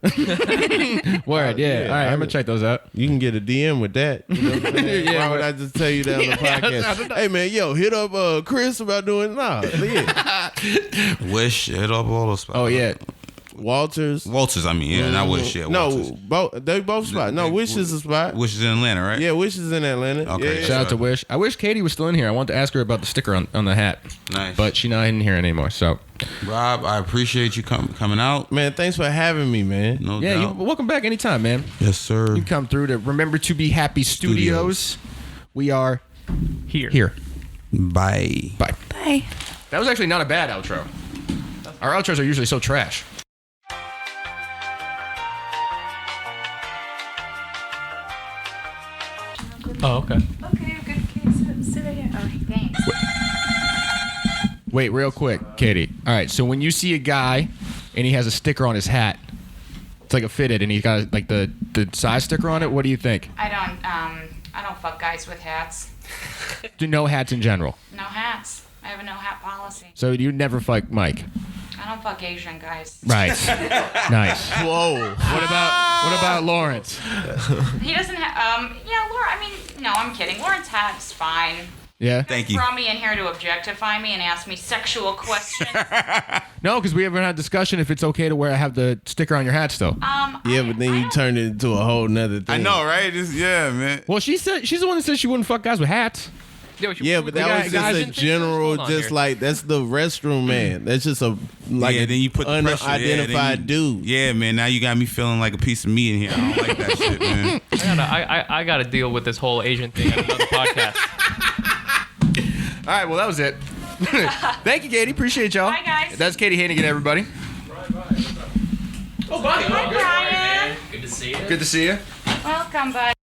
Word, yeah. All right, I'm gonna check those out. You can get a DM with that. You know what I'm saying? Why would I just tell you that on the podcast? Hey man, yo, hit up Chris about doing Wish, hit up all those spots. Oh yeah. Walters, I mean, yeah, not Wish, yeah. Walters. No, they both spots. No, Wish is a spot. Wish is in Atlanta, right? Yeah, Wish is in Atlanta. Okay. Yeah. Shout out to Wish. I wish Katie was still in here. I wanted to ask her about the sticker on the hat. Nice. But she's not in here anymore. So, Rob, I appreciate you coming out. Man, thanks for having me, man. No yeah, doubt. welcome back anytime, man. Yes, sir. You come through to Remember to Be Happy Studios. We are Here. Bye. Bye. Bye. That was actually not a bad outro. Our outros are usually so trash. Oh, okay. Okay, good. Sit right here. Oh, thanks. Wait, real quick, Katie. All right, so when you see a guy and he has a sticker on his hat, it's like a fitted, and he's got like the size sticker on it, what do you think? I don't fuck guys with hats. Do no hats in general. No hats. I have a no hat policy. So you never fuck Mike. I don't fuck Asian guys. Right. Nice. Whoa. What about Lawrence? He doesn't have. Yeah, Laura. I mean, no, I'm kidding. Lawrence hat's fine. Yeah. Thank you. Brought me in here to objectify me and ask me sexual questions. No, because we haven't had a discussion if it's okay to have the sticker on your hat still. Yeah, but then you turned it into a whole nother thing. I know, right? Yeah, man. Well, she's the one that said she wouldn't fuck guys with hats. Yeah, but that was just a general, just like that's the restroom man. That's just a then you put the pressure, unidentified dude. Yeah, man. Now you got me feeling like a piece of meat in here. I don't like that shit, man. I gotta deal with this whole Asian thing at another podcast. All right, well that was it. Thank you, Katie. Appreciate y'all. Bye, guys. That's Katie Hannigan, everybody. Hi, Brian. Good to see you. Good to see you. Welcome, bud.